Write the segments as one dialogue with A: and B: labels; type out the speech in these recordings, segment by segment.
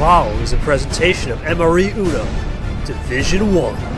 A: follow is a presentation of MRE Uno, Division 1.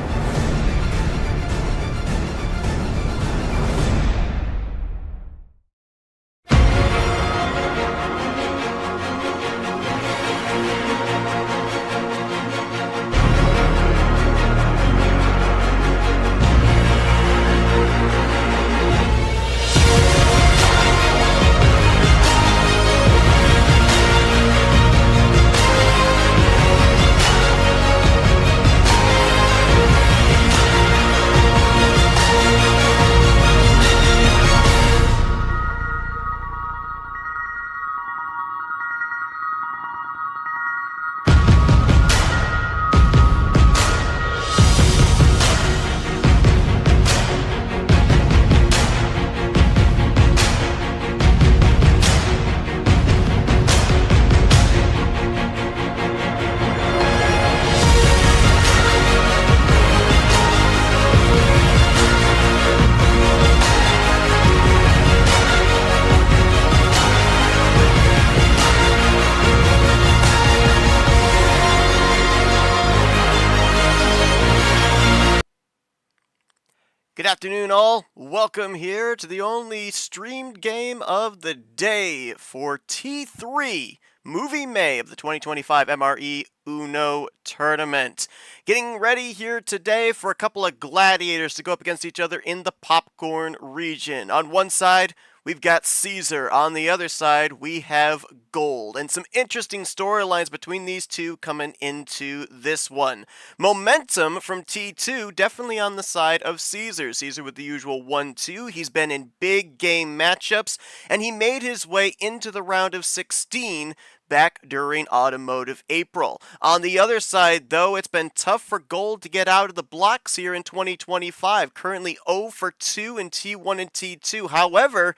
B: Good afternoon, all. Welcome here to the only streamed game of the day for T3 Movie May of the 2025 MRE Uno Tournament. Getting ready here today for a couple of gladiators to go up against each other in the popcorn region. On one side, we've got Cesar. On the other side, we have Gold. And some interesting storylines between these two coming into this one. Momentum from T2 definitely on the side of Cesar. Cesar with the usual 1-2. He's been in big game matchups, and he made his way into the round of 16 back during Automotive April. On the other side, though, it's been tough for Gold to get out of the blocks here in 2025. Currently 0 for 2 in T1 and T2. However,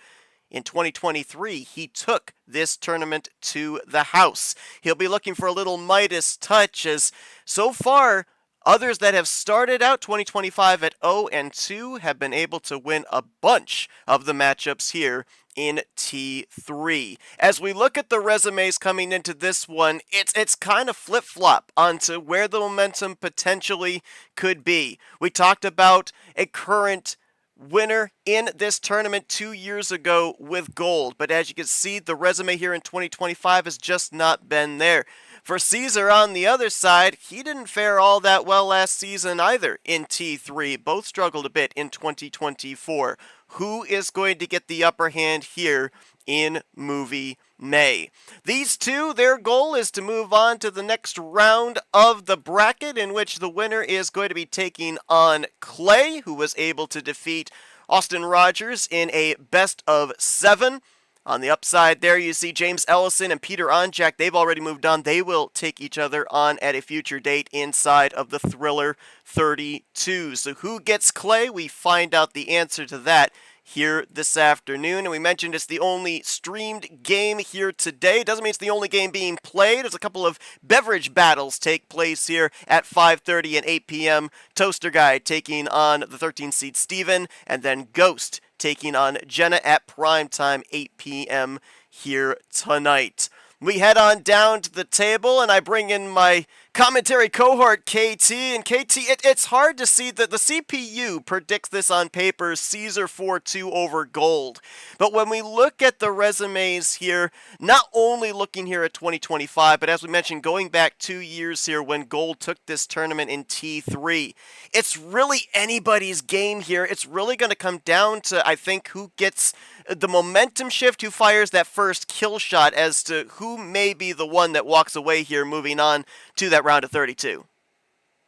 B: in 2023, he took this tournament to the house. He'll be looking for a little Midas touch, as so far, others that have started out 2025 at 0 and 2 have been able to win a bunch of the matchups here in T3. As we look at the resumes coming into this one, it's kind of flip-flop onto where the momentum potentially could be. We talked about a current winner in this tournament 2 years ago with Gold, but as you can see, the resume here in 2025 has just not been there. For Cesar on the other side, he didn't fare all that well last season either in T3. Both struggled a bit in 2024. Who is going to get the upper hand here in Movie May? These two, their goal is to move on to the next round of the bracket, in which the winner is going to be taking on Clay, who was able to defeat Austin Rogers in a best of 7. On the upside there, you see James Ellison and Peter Onjak. They've already moved on. They will take each other on at a future date inside of the Thriller 32. So who gets Clay? We find out the answer to that here this afternoon. And we mentioned it's the only streamed game here today. Doesn't mean it's the only game being played. There's a couple of beverage battles take place here at 5:30 and 8 p.m. Toaster Guy taking on the 13th seed Steven, and then Ghost taking on Jenna at prime time, 8 p.m. here tonight. We head on down to the table, and I bring in my commentary cohort, KT. And KT, it's hard to see that the CPU predicts this on paper, Cesar 4-2 over Gold. But when we look at the resumes here, not only looking here at 2025, but as we mentioned, going back 2 years here when Gold took this tournament in T3, it's really anybody's game here. It's really going to come down to, I think, who gets the momentum shift, who fires that first kill shot, as to who may be the one that walks away here moving on to that round of 32.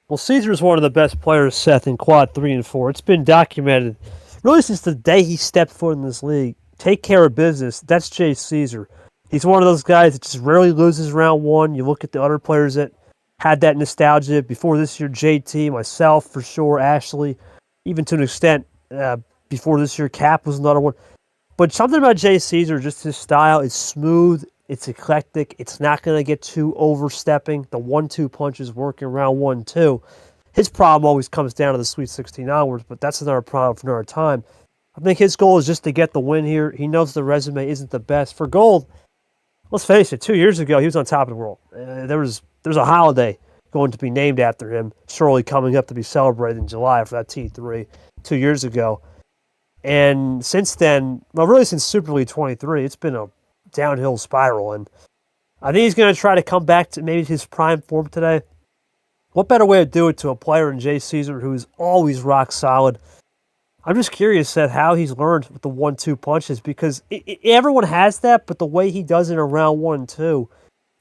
A: Well, Cesar is one of the best players, Seth, in Quad 3 and 4. It's been documented really since the day he stepped foot in this league. Take care of business. That's Jay Cesar. He's one of those guys that just rarely loses round one. You look at the other players that had that nostalgia before this year, JT, myself for sure, Ashley, even to an extent before this year, Cap was another one. But something about Jay Cesar, just his style, is smooth, it's eclectic, it's not going to get too overstepping. The 1-2 punches working round 1-2. His problem always comes down to the Sweet 16 onwards, but that's another problem for another time. I think his goal is just to get the win here. He knows the resume isn't the best. For Gold, let's face it, 2 years ago he was on top of the world. There's a holiday going to be named after him, surely coming up to be celebrated in July for that T3 2 years ago. And since then, well, really since Super League 23, it's been a downhill spiral. And I think he's going to try to come back to maybe his prime form today. What better way to do it to a player in Jay Cesar who's always rock solid? I'm just curious at how he's learned with the 1-2 punches because everyone has that, but the way he does it in round 1 and 2,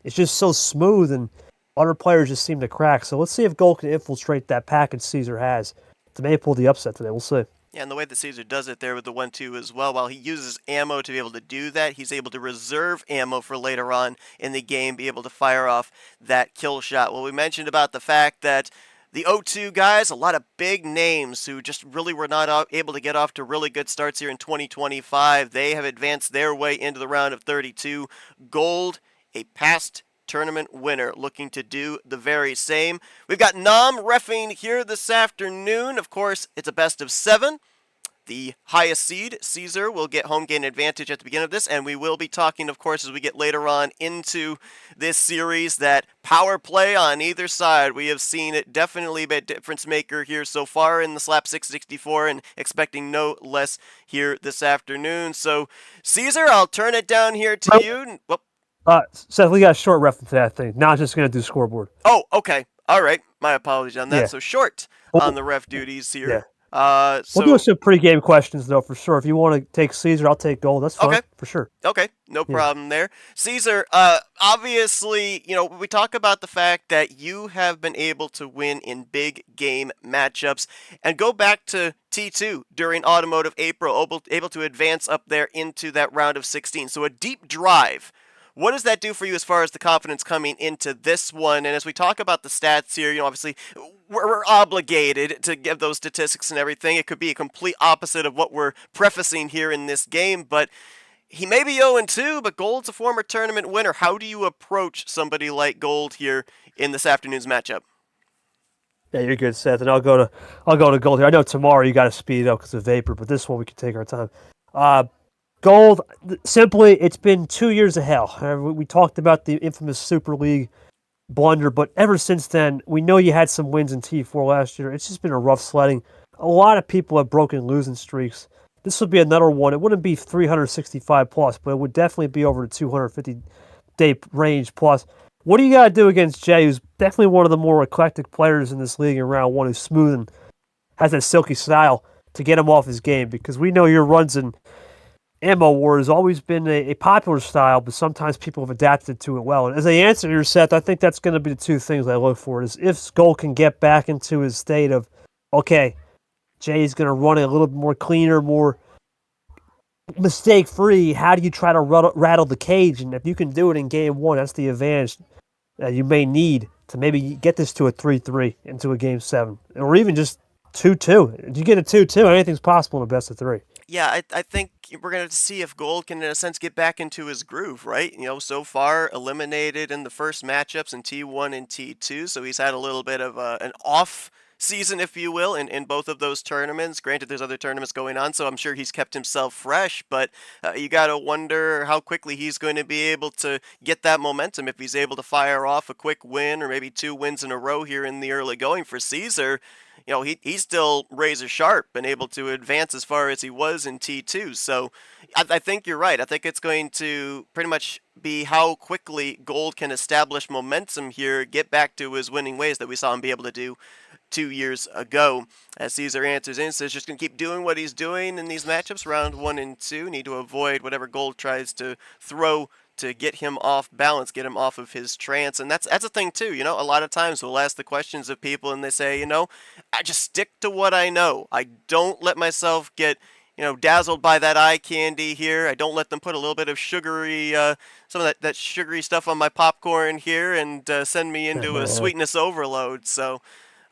A: it's just so smooth and other players just seem to crack. So let's see if Gold can infiltrate that package Cesar has to maybe pull the upset today. We'll see.
B: Yeah, and the way that Cesar does it there with the 1-2 as well, while he uses ammo to be able to do that, he's able to reserve ammo for later on in the game, be able to fire off that kill shot. Well, we mentioned about the fact that the 0-2 guys, a lot of big names who just really were not able to get off to really good starts here in 2025. They have advanced their way into the round of 32. Gold, a past tournament winner, looking to do the very same. We've got Nam reffing here this afternoon. Of course, it's a best of 7. The highest seed, Cesar, will get home gain advantage at the beginning of this, and we will be talking, of course, as we get later on into this series, that power play on either side. We have seen it definitely be a difference maker here so far in the Slapstick 64, and expecting no less here this afternoon. So, Cesar, I'll turn it down here to you. Whoop.
A: Seth, we got a short reference to that thing. Not just going to do scoreboard.
B: Oh, okay. All right. My apologies on that.
A: Yeah.
B: So short on the ref duties here.
A: Yeah.
B: So,
A: we'll do some pre-game questions, though, for sure. If you want to take Cesar, I'll take Gold. That's fine, for sure.
B: Okay, no problem there. Cesar, obviously, we talk about the fact that you have been able to win in big game matchups and go back to T2 during Automotive April, able to advance up there into that round of 16. So a deep drive. What does that do for you as far as the confidence coming into this one? And as we talk about the stats here, obviously we're obligated to give those statistics and everything. It could be a complete opposite of what we're prefacing here in this game, but he may be 0-2, but Gold's a former tournament winner. How do you approach somebody like Gold here in this afternoon's matchup?
A: Yeah, you're good, Seth, and I'll go to Gold here. I know tomorrow you got to speed up because of Vapor, but this one we can take our time. Gold, simply, it's been 2 years of hell. We talked about the infamous Super League blunder, but ever since then, we know you had some wins in T4 last year. It's just been a rough sledding. A lot of people have broken losing streaks. This would be another one. It wouldn't be 365 plus, but it would definitely be over the 250-day range plus. What do you got to do against Jay, who's definitely one of the more eclectic players in this league in round 1, who's smooth and has that silky style, to get him off his game? Because we know your runs in Ammo War has always been a popular style, but sometimes people have adapted to it well. And as I answer your Seth, I think that's going to be the two things I look for, is if Gold can get back into his state of, okay, Jay's going to run it a little bit more cleaner, more mistake-free. How do you try to rattle the cage? And if you can do it in game 1, that's the advantage that you may need to maybe get this to a 3-3 into a game 7. Or even just 2-2. If you get a 2-2, anything's possible in a best of 3.
B: Yeah, I think we're going to see if Gold can, in a sense, get back into his groove, right? So far, eliminated in the first matchups in T1 and T2, so he's had a little bit of an off season, if you will, in both of those tournaments. Granted, there's other tournaments going on, so I'm sure he's kept himself fresh, but you got to wonder how quickly he's going to be able to get that momentum if he's able to fire off a quick win or maybe 2 wins in a row here in the early going. For Cesar, he's still razor sharp and able to advance as far as he was in T2. So I think you're right. I think it's going to pretty much be how quickly Gold can establish momentum here, get back to his winning ways that we saw him be able to do 2 years ago. As Cesar answers in, says just going to keep doing what he's doing in these matchups, round 1 and 2. Need to avoid whatever Gold tries to throw to get him off balance, get him off of his trance. And that's a thing too, a lot of times we'll ask the questions of people and they say, I just stick to what I know. I don't let myself get, dazzled by that eye candy here. I don't let them put a little bit of sugary, some of that sugary stuff on my popcorn here and send me into a sweetness overload. So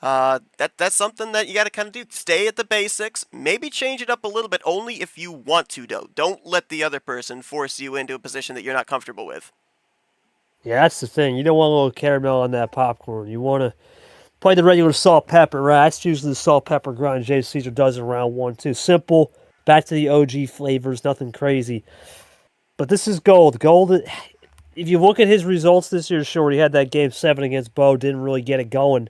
B: that's something that you got to kind of do. Stay at the basics. Maybe change it up a little bit, only if you want to, though. Don't let the other person force you into a position that you're not comfortable with.
A: Yeah, that's the thing. You don't want a little caramel on that popcorn. You want to play the regular salt pepper, right? That's usually the salt pepper grind Jay Cesar does in round 1, too. Simple, back to the OG flavors, nothing crazy. But this is Gold. Gold, if you look at his results this year, sure, he had that game 7 against Bo, didn't really get it going.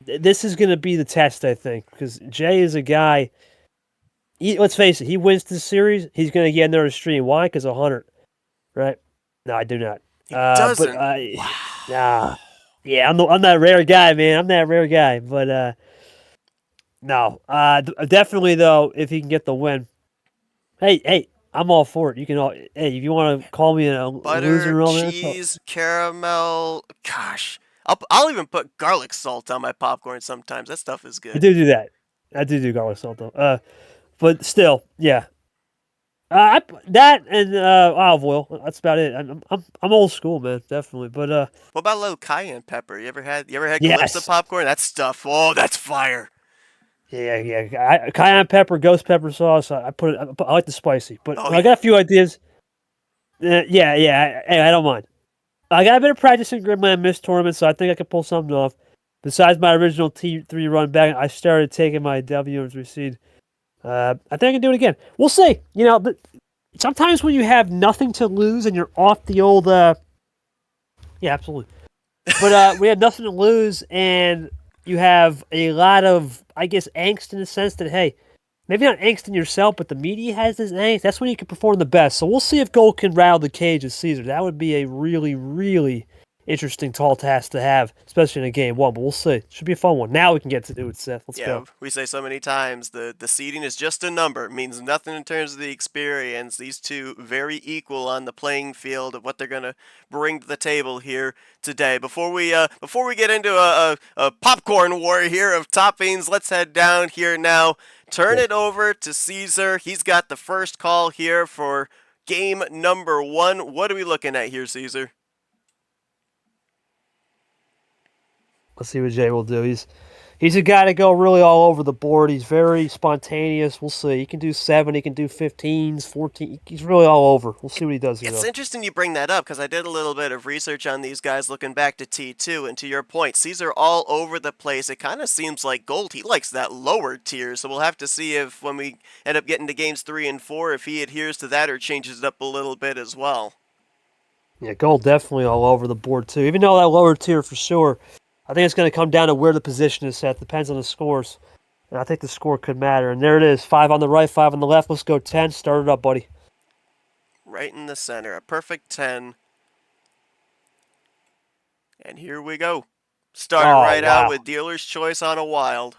A: This is going to be the test, I think, because Jay is a guy. Let's face it, he wins this series, he's going to get another stream. Why? Because 100, right? No, I do not.
B: He
A: But
B: doesn't.
A: I,
B: Wow.
A: nah, yeah, I'm that rare guy, man. I'm that rare guy. But no, definitely though, if he can get the win, hey, I'm all for it. You can all, hey, if you want to call me a loser
B: Butter,
A: and all that,
B: cheese, caramel. Gosh. I'll even put garlic salt on my popcorn sometimes. That stuff is
A: I
B: good.
A: do that. I do garlic salt though. But still, yeah. That and olive oil. That's about it. I'm old school, man, definitely. But
B: What about a little cayenne pepper? You ever had Calypso
A: yes,
B: popcorn? That stuff. Oh, that's fire.
A: yeah. Cayenne pepper, ghost pepper sauce. I put it. I like the spicy, but
B: Oh
A: I
B: yeah.
A: got a few ideas. Yeah. Hey, I don't mind. I got a bit of practice in Gridland Mist tournament, so I think I can pull something off. Besides my original T3 run back, I started taking my W as recede. I think I can do it again. We'll see. But sometimes when you have nothing to lose and you're off the old, yeah, absolutely. But we had nothing to lose, and you have a lot of, I guess, angst in the sense that, hey, maybe not angst in yourself, but the media has this angst. That's when you can perform the best. So we'll see if Gold can rattle the cage of Cesar. That would be a really, really interesting tall task to have, especially in a game one. But we'll see. Should be a fun one. Now we can get to do it, Seth. Let's
B: Yeah,
A: go.
B: we say so many times the seeding is just a number. It means nothing in terms of the experience. These two very equal on the playing field of what they're gonna bring to the table here today. Before we get into a popcorn war here of toppings, let's head down here now. Turn
A: Yeah.
B: it over to Caesar. He's got the first call here for game number 1. What are we looking at here, Caesar?
A: Let's see what Jay will do. He's a guy to go really all over the board. He's very spontaneous. We'll see. He can do 7. He can do 15s, 14. He's really all over. We'll see what he does here,
B: It's
A: though.
B: interesting you bring that up because I did a little bit of research on these guys looking back to T2, and to your point, Caesar all over the place. It kind of seems like Gold, he likes that lower tier, so we'll have to see if when we end up getting to games 3 and 4, if he adheres to that or changes it up a little bit as well.
A: Yeah, Gold definitely all over the board, too. Even though that lower tier for sure, I think it's going to come down to where the position is set. Depends on the scores. And I think the score could matter. And there it is. 5 on the right, 5 on the left. Let's go 10. Start it up, buddy.
B: Right in the center, a perfect 10. And here we go. Started
A: Oh,
B: right out
A: wow.
B: with dealer's choice on a wild.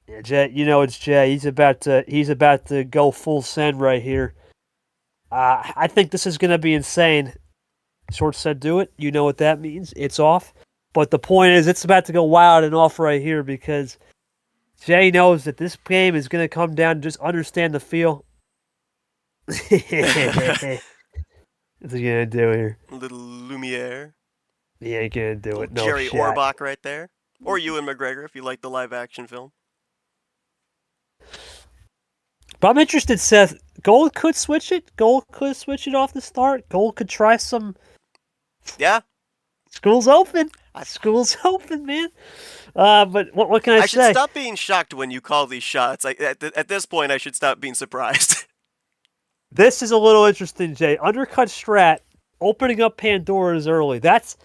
A: Yeah, Jay, it's Jay. He's about to go full send right here. I think this is going to be insane. Short said do it. You know what that means. It's off. But the point is, it's about to go wild and off right here because Jay knows that this game is going to come down to just understand the feel. What's he going to do here?
B: Little Lumiere.
A: He ain't going to do
B: Little
A: it. No
B: Jerry
A: shot.
B: Orbach right there. Or Ewan McGregor if you like the live action film.
A: But I'm interested, Seth. Gold could switch it. Gold could switch it off the start. Gold could try some.
B: Yeah.
A: School's open.
B: I,
A: School's open, man. But what can I
B: I
A: say?
B: should stop being shocked when you call these shots. At this point, I should stop being surprised.
A: This is a little interesting, Jay. Undercut strat, opening up Pandora's early. That's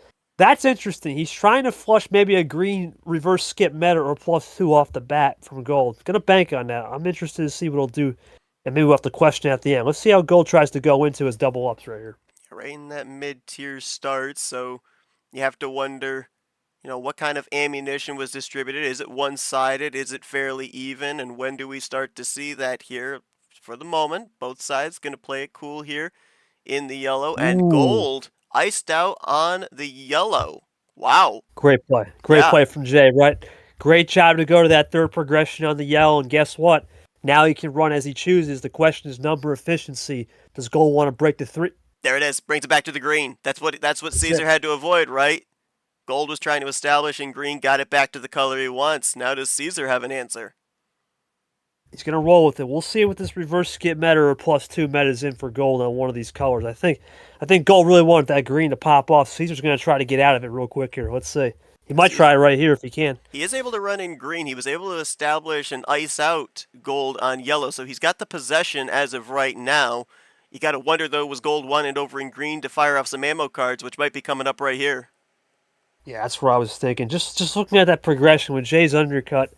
A: interesting. He's trying to flush maybe a green reverse skip meta or +2 off the bat from Gold. Gonna bank on that. I'm interested to see what he'll do, and maybe we'll have to question at the end. Let's see how Gold tries to go into his double ups right here.
B: Right in that mid-tier start, so you have to wonder, what kind of ammunition was distributed? Is it one-sided? Is it fairly even? And when do we start to see that here? For the moment, both sides going to play it cool here in the yellow, and
A: Ooh,
B: Gold iced out on the yellow. Wow.
A: great play. Great
B: Yeah.
A: play from Jay, right? Great job to go to that third progression on the yellow, and guess what? Now he can run as he chooses. The question is number efficiency. Does Gold want to break the 3?
B: There it is. Brings it back to the green. That's what
A: That's
B: Caesar
A: it.
B: had to avoid, right? Gold was trying to establish, and green got it back to the color he wants. Now does Caesar have an answer?
A: He's going to roll with it. We'll see what this reverse skip meta or +2 meta is in for Gold on one of these colors. I think Gold really wanted that green to pop off. Caesar's going to try to get out of it real quick here. Let's see. He might try it right here if he can.
B: He is able to run in green. He was able to establish and ice out Gold on yellow, so he's got the possession as of right now. You got to wonder, though, was gold 1 and over in green to fire off some ammo cards, which might be coming up right here.
A: Yeah, that's what I was thinking. Just looking at that progression with Jay's undercut,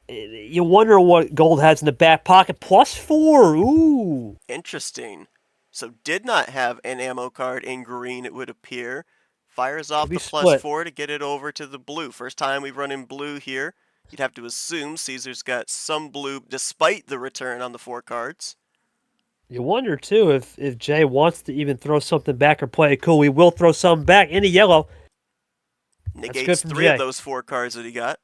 A: you wonder what gold has in the back pocket. +4. Ooh.
B: Interesting. So did not have an ammo card in green, it would appear. Fires off
A: Maybe
B: the
A: split.
B: +4 to get it over to the blue. First time we've run in blue here. You'd have to assume Cesar's got some blue despite the return on the 4 cards.
A: You wonder, too, if Jay wants to even throw something back or play it cool. He will throw something back into yellow.
B: Negates 3 of those 4 cards that he got.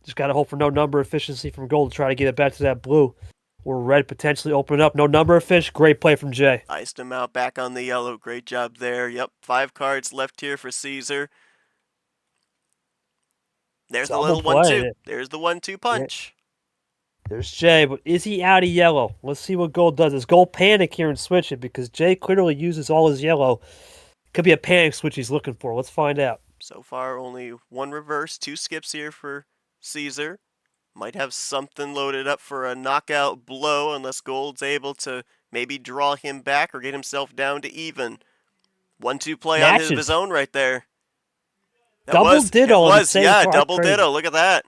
A: Just got to hope for no number efficiency from gold to try to get it back to that blue. Or red potentially open up. No number of fish. Great play from Jay.
B: Iced him out back on the yellow. Great job there. Yep, 5 cards left here for Cesar. There's the little 1-2. There's the 1-2 punch.
A: Yeah. There's Jay, but is he out of yellow? Let's see what gold does. Does gold panic here and switch it? Because Jay clearly uses all his yellow. Could be a panic switch he's looking for. Let's find out.
B: So far, only 1 reverse, 2 skips here for Cesar. Might have something loaded up for a knockout blow unless gold's able to maybe draw him back or get himself down to even. 1-2 play on his own right there.
A: Double ditto.
B: Double ditto. Look at that.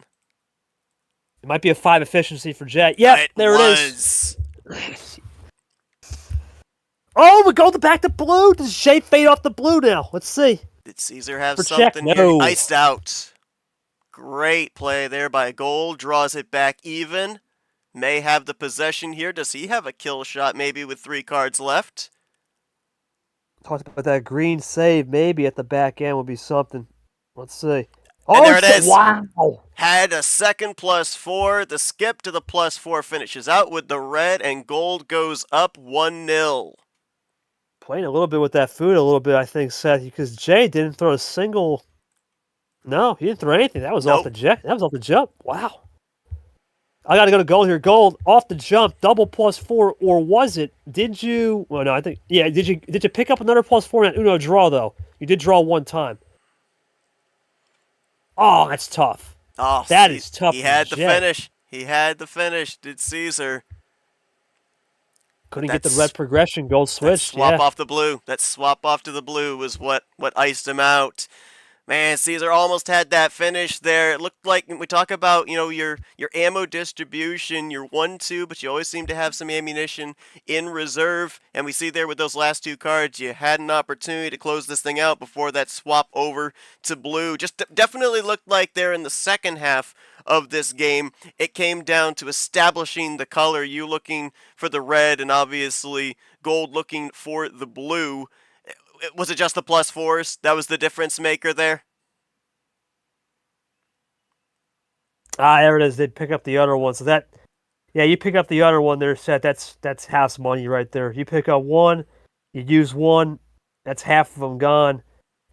A: It might be a 5 efficiency for Jay. Yeah, there it is. Oh, we go back to blue. Does Jay fade off the blue now? Let's see.
B: Did Cesar have something here? Iced out. Great play there by gold. Draws it back even. May have the possession here. Does he have a kill shot maybe with 3 cards left?
A: Talked about that green save maybe at the back end would be something. Let's see.
B: And there it is.
A: Wow.
B: Had a second +4. The skip to the +4 finishes out with the red, and gold goes up 1-0.
A: Playing a little bit with that food a little bit, I think, Seth, because Jay didn't throw a single. No, he didn't throw anything. That was off the jet. That was off the jump. Wow. I got to go to gold here. Gold off the jump, double +4, or was it? Did you? Well, no, I think Did you pick up another +4 in that Uno draw though? You did draw one time. Oh, that's tough.
B: Oh,
A: that is tough.
B: He had the finish. He had the finish. Did Cesar?
A: Couldn't get the red progression. Gold switched.
B: Swap off the blue. That swap off to the blue was what iced him out. Man, Cesar almost had that finish there. It looked like we talk about, your ammo distribution, your 1-2, but you always seem to have some ammunition in reserve. And we see there with those last 2 cards, you had an opportunity to close this thing out before that swap over to blue. Just definitely looked like there in the second half of this game, it came down to establishing the color. You looking for the red, and obviously gold looking for the blue. Was it just the +4s that was the difference maker there?
A: There it is. They'd pick up the other one. So you pick up the other one there, Seth. That's half money right there. You pick up one, you use one, that's half of them gone.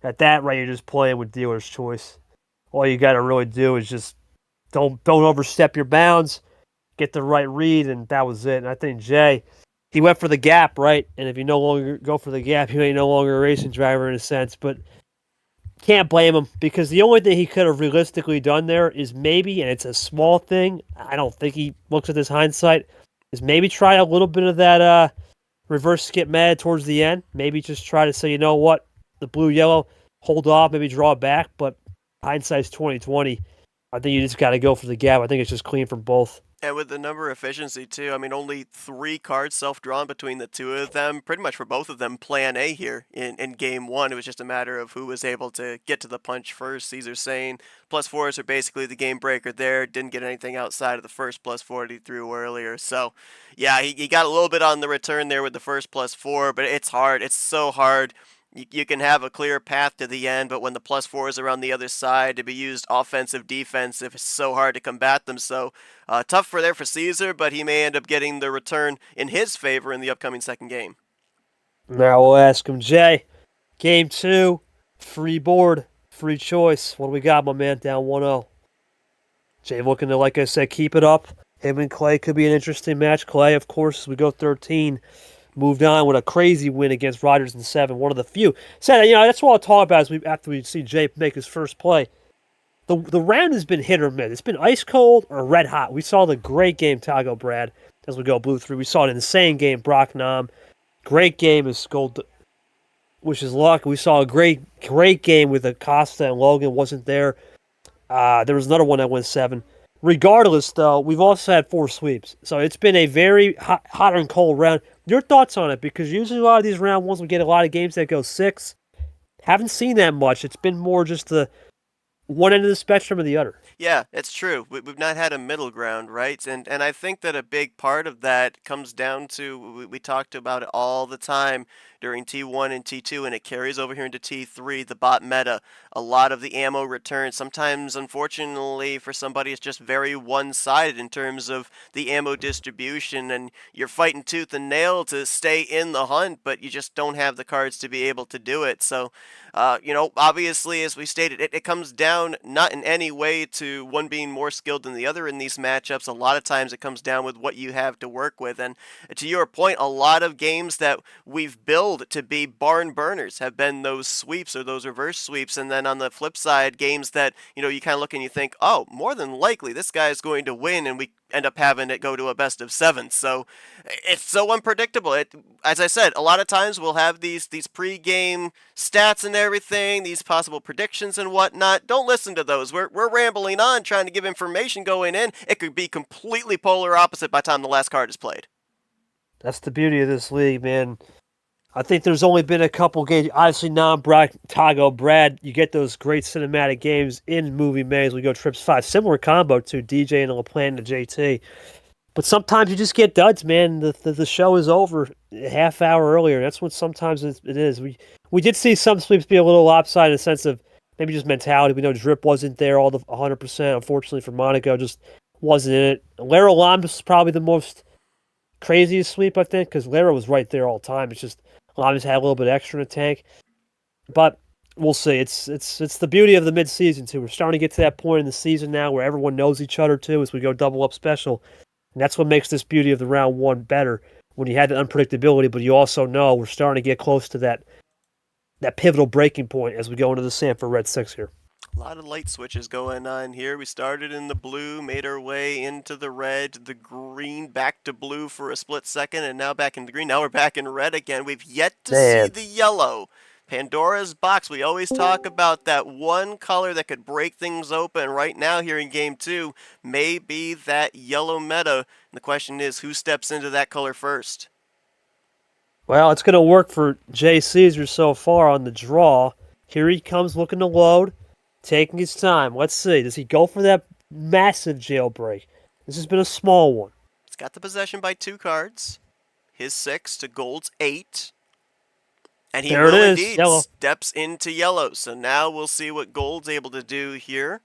A: At that rate, you're just playing with dealer's choice. All you got to really do is just don't overstep your bounds, get the right read, and that was it. And I think Jay, he went for the gap, right? And if you no longer go for the gap, you ain't no longer a racing driver in a sense. But can't blame him, because the only thing he could have realistically done there is maybe, and it's a small thing, I don't think he looks at this hindsight, is maybe try a little bit of that reverse skip mad towards the end. Maybe just try to say, you know what, the blue-yellow, hold off, maybe draw back. But hindsight's 20/20. I think you just got to go for the gap. I think it's just clean from both.
B: And with the number efficiency, too, I mean, only 3 cards self-drawn between the 2 of them. Pretty much for both of them, plan A here in Game 1. It was just a matter of who was able to get to the punch first. Cesar saying +4s are basically the game breaker there. Didn't get anything outside of the first +4 that he threw earlier. So, yeah, he got a little bit on the return there with the first +4, but it's hard. It's so hard. You can have a clear path to the end, but when the +4s are on the other side to be used offensive, defensive, it's so hard to combat them. So tough for Cesar, but he may end up getting the return in his favor in the upcoming second game.
A: Now we'll ask him, Jay, Game 2, free board, free choice. What do we got, my man? Down 1-0. Jay looking to, like I said, keep it up. Him and Clay could be an interesting match. Clay, of course, as we go 13. Moved on with a crazy win against Riders in 7, one of the few. Said, that's what I'll talk about after we see Jay make his first play. The round has been hit or miss. It's been ice cold or red hot. We saw the great game Tago Brad. as we go blue 3. We saw an insane game, Brock Nam. Great game as Gold, which is luck. We saw a great game with Acosta and Logan wasn't there. There was another one that went 7. Regardless, though, we've also had 4 sweeps. So it's been a very hot and cold round. Your thoughts on it? Because usually a lot of these round ones, we get a lot of games that go 6. Haven't seen that much. It's been more just the one end of the spectrum or the other.
B: Yeah, it's true. We've not had a middle ground, right? And I think that a big part of that comes down to we talked about it all the time during T1 and T2, and it carries over here into T3, the bot meta. A lot of the ammo returns. Sometimes, unfortunately, for somebody, it's just very one-sided in terms of the ammo distribution, and you're fighting tooth and nail to stay in the hunt, but you just don't have the cards to be able to do it. So, obviously, as we stated, it comes down not in any way to one being more skilled than the other in these matchups. A lot of times it comes down with what you have to work with. And to your point, a lot of games that we've billed to be barn burners have been those sweeps or those reverse sweeps. And then on the flip side, games that, you kind of look and you think, oh, more than likely this guy is going to win, and we end up having it go to a best of 7. So it's so unpredictable. As I said, a lot of times we'll have these pre-game stats and everything, these possible predictions and whatnot. Don't listen to those. We're rambling on trying to give information going in. It could be completely polar opposite by the time the last card is played.
A: That's the beauty of this league, man. I think there's only been a couple games. Obviously, Brock, Tago, Brad, you get those great cinematic games in Movie May as we go Trips 5. Similar combo to DJ and LaPlante and JT. But sometimes you just get duds, man. The show is over a half hour earlier. That's what sometimes it is. We did see some sweeps be a little lopsided in the sense of maybe just mentality. We know Drip wasn't there all the 100%. Unfortunately for Monaco, just wasn't in it. Lara Lamas was probably the most craziest sweep, I think, because Lara was right there all the time. It's just Lamas had a little bit extra in the tank. But we'll see. It's the beauty of the mid-season, too. We're starting to get to that point in the season now where everyone knows each other, too, as we go double up special. And that's what makes this beauty of the round 1 better, when you had the unpredictability, but you also know we're starting to get close to that pivotal breaking point as we go into the Sanford Red 6 here.
B: A lot of light switches going on here. We started in the blue, made our way into the red, the green, back to blue for a split second, and now back into green. Now we're back in red again. We've yet to see the yellow. Pandora's box. We always talk about that one color that could break things open. Right now here in Game 2 may be that yellow meta. And the question is, who steps into that color first?
A: Well, it's going to work for Jay Cesar so far on the draw. Here he comes looking to load, taking his time. Let's see. Does he go for that massive jailbreak? This has been a small one.
B: He's got the possession by 2 cards. His 6 to Gold's 8. And he will indeed steps into yellow. So now we'll see what Gold's able to do here.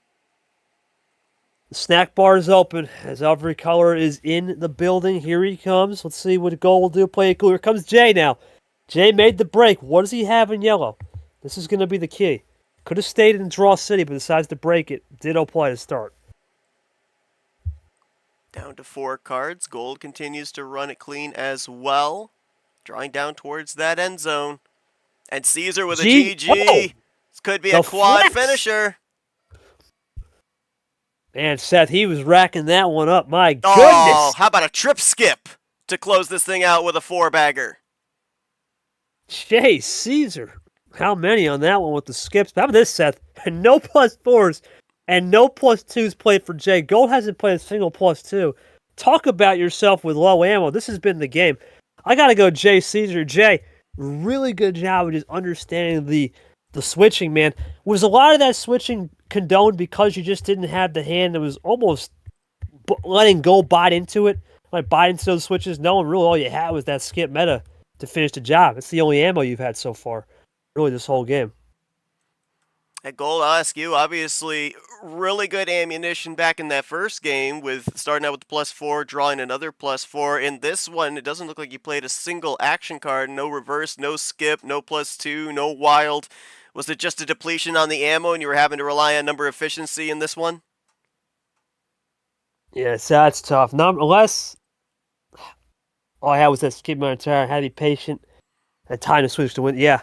A: The snack bar is open as every color is in the building. Here he comes. Let's see what Gold will do. Play it cool. Here comes Jay now. Jay made the break. What does he have in yellow? This is going to be the key. Could have stayed in Draw City, but decides to break it. Ditto play to start.
B: Down to 4 cards. Gold continues to run it clean as well. Drawing down towards that end zone. And Cesar with a GG. This could be a quad finisher.
A: Man, Seth, he was racking that one up. My goodness.
B: Oh, how about a trip skip to close this thing out with a 4-bagger?
A: Jay Cesar. How many on that one with the skips? How about this, Seth? No +4s and no +2s played for Jay. Gold hasn't played a single +2. Talk about yourself with low ammo. This has been the game. I got to go Jay Cesar. Jay, really good job of just understanding the switching, man. Was a lot of that switching condoned because you just didn't have the hand that was almost letting Gold bite into it? Like bite into those switches? No, and really all you had was that skip meta to finish the job. It's the only ammo you've had so far, really, this whole game.
B: At Gold, I'll ask you, obviously, really good ammunition back in that first game with starting out with the +4, drawing another +4. In this one, it doesn't look like you played a single action card. No reverse, no skip, no +2, no wild. Was it just a depletion on the ammo and you were having to rely on number efficiency in this one?
A: Yeah, so that's tough. Unless all I had was that skip my entire, I had to be patient. Had time to switch to win. Yeah.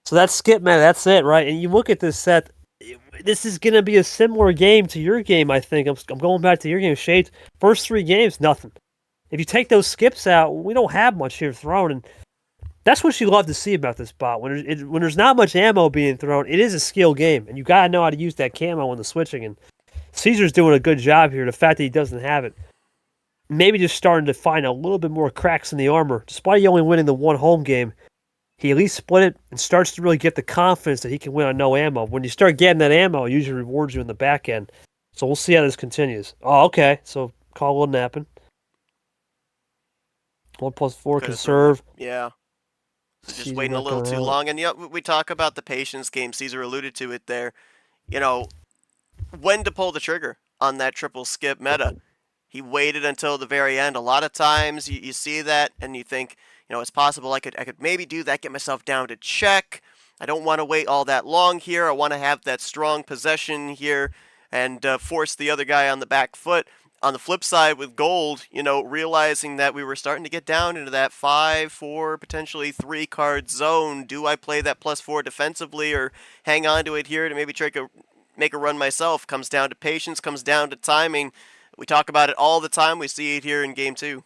A: So that's skip, man. That's it, right? And you look at this set. This is going to be a similar game to your game, I think. I'm going back to your game, Shades. First 3 games, nothing. If you take those skips out, we don't have much here thrown, and that's what you love to see about this bot. When there's not much ammo being thrown, it is a skill game, and you gotta know how to use that camo in the switching. And Caesar's doing a good job here. The fact that he doesn't have it, maybe just starting to find a little bit more cracks in the armor. Despite he only winning the one home game, he at least split it and starts to really get the confidence that he can win on no ammo. When you start getting that ammo, it usually rewards you in the back end. So we'll see how this continues. Oh, okay. So call a little napping. 1+4 conserve.
B: Yeah. Just
A: Caesar
B: waiting a
A: not
B: little
A: going
B: too
A: out.
B: long. And we talk about the patience game. Caesar alluded to it there. You know, when to pull the trigger on that triple skip meta. He waited until the very end. A lot of times you see that and you think, it's possible I could maybe do that, get myself down to check. I don't want to wait all that long here. I want to have that strong possession here and force the other guy on the back foot. On the flip side with gold, realizing that we were starting to get down into that 5, 4, potentially 3 card zone. Do I play that +4 defensively or hang on to it here to maybe make a run myself? Comes down to patience, comes down to timing. We talk about it all the time. We see it here in game 2.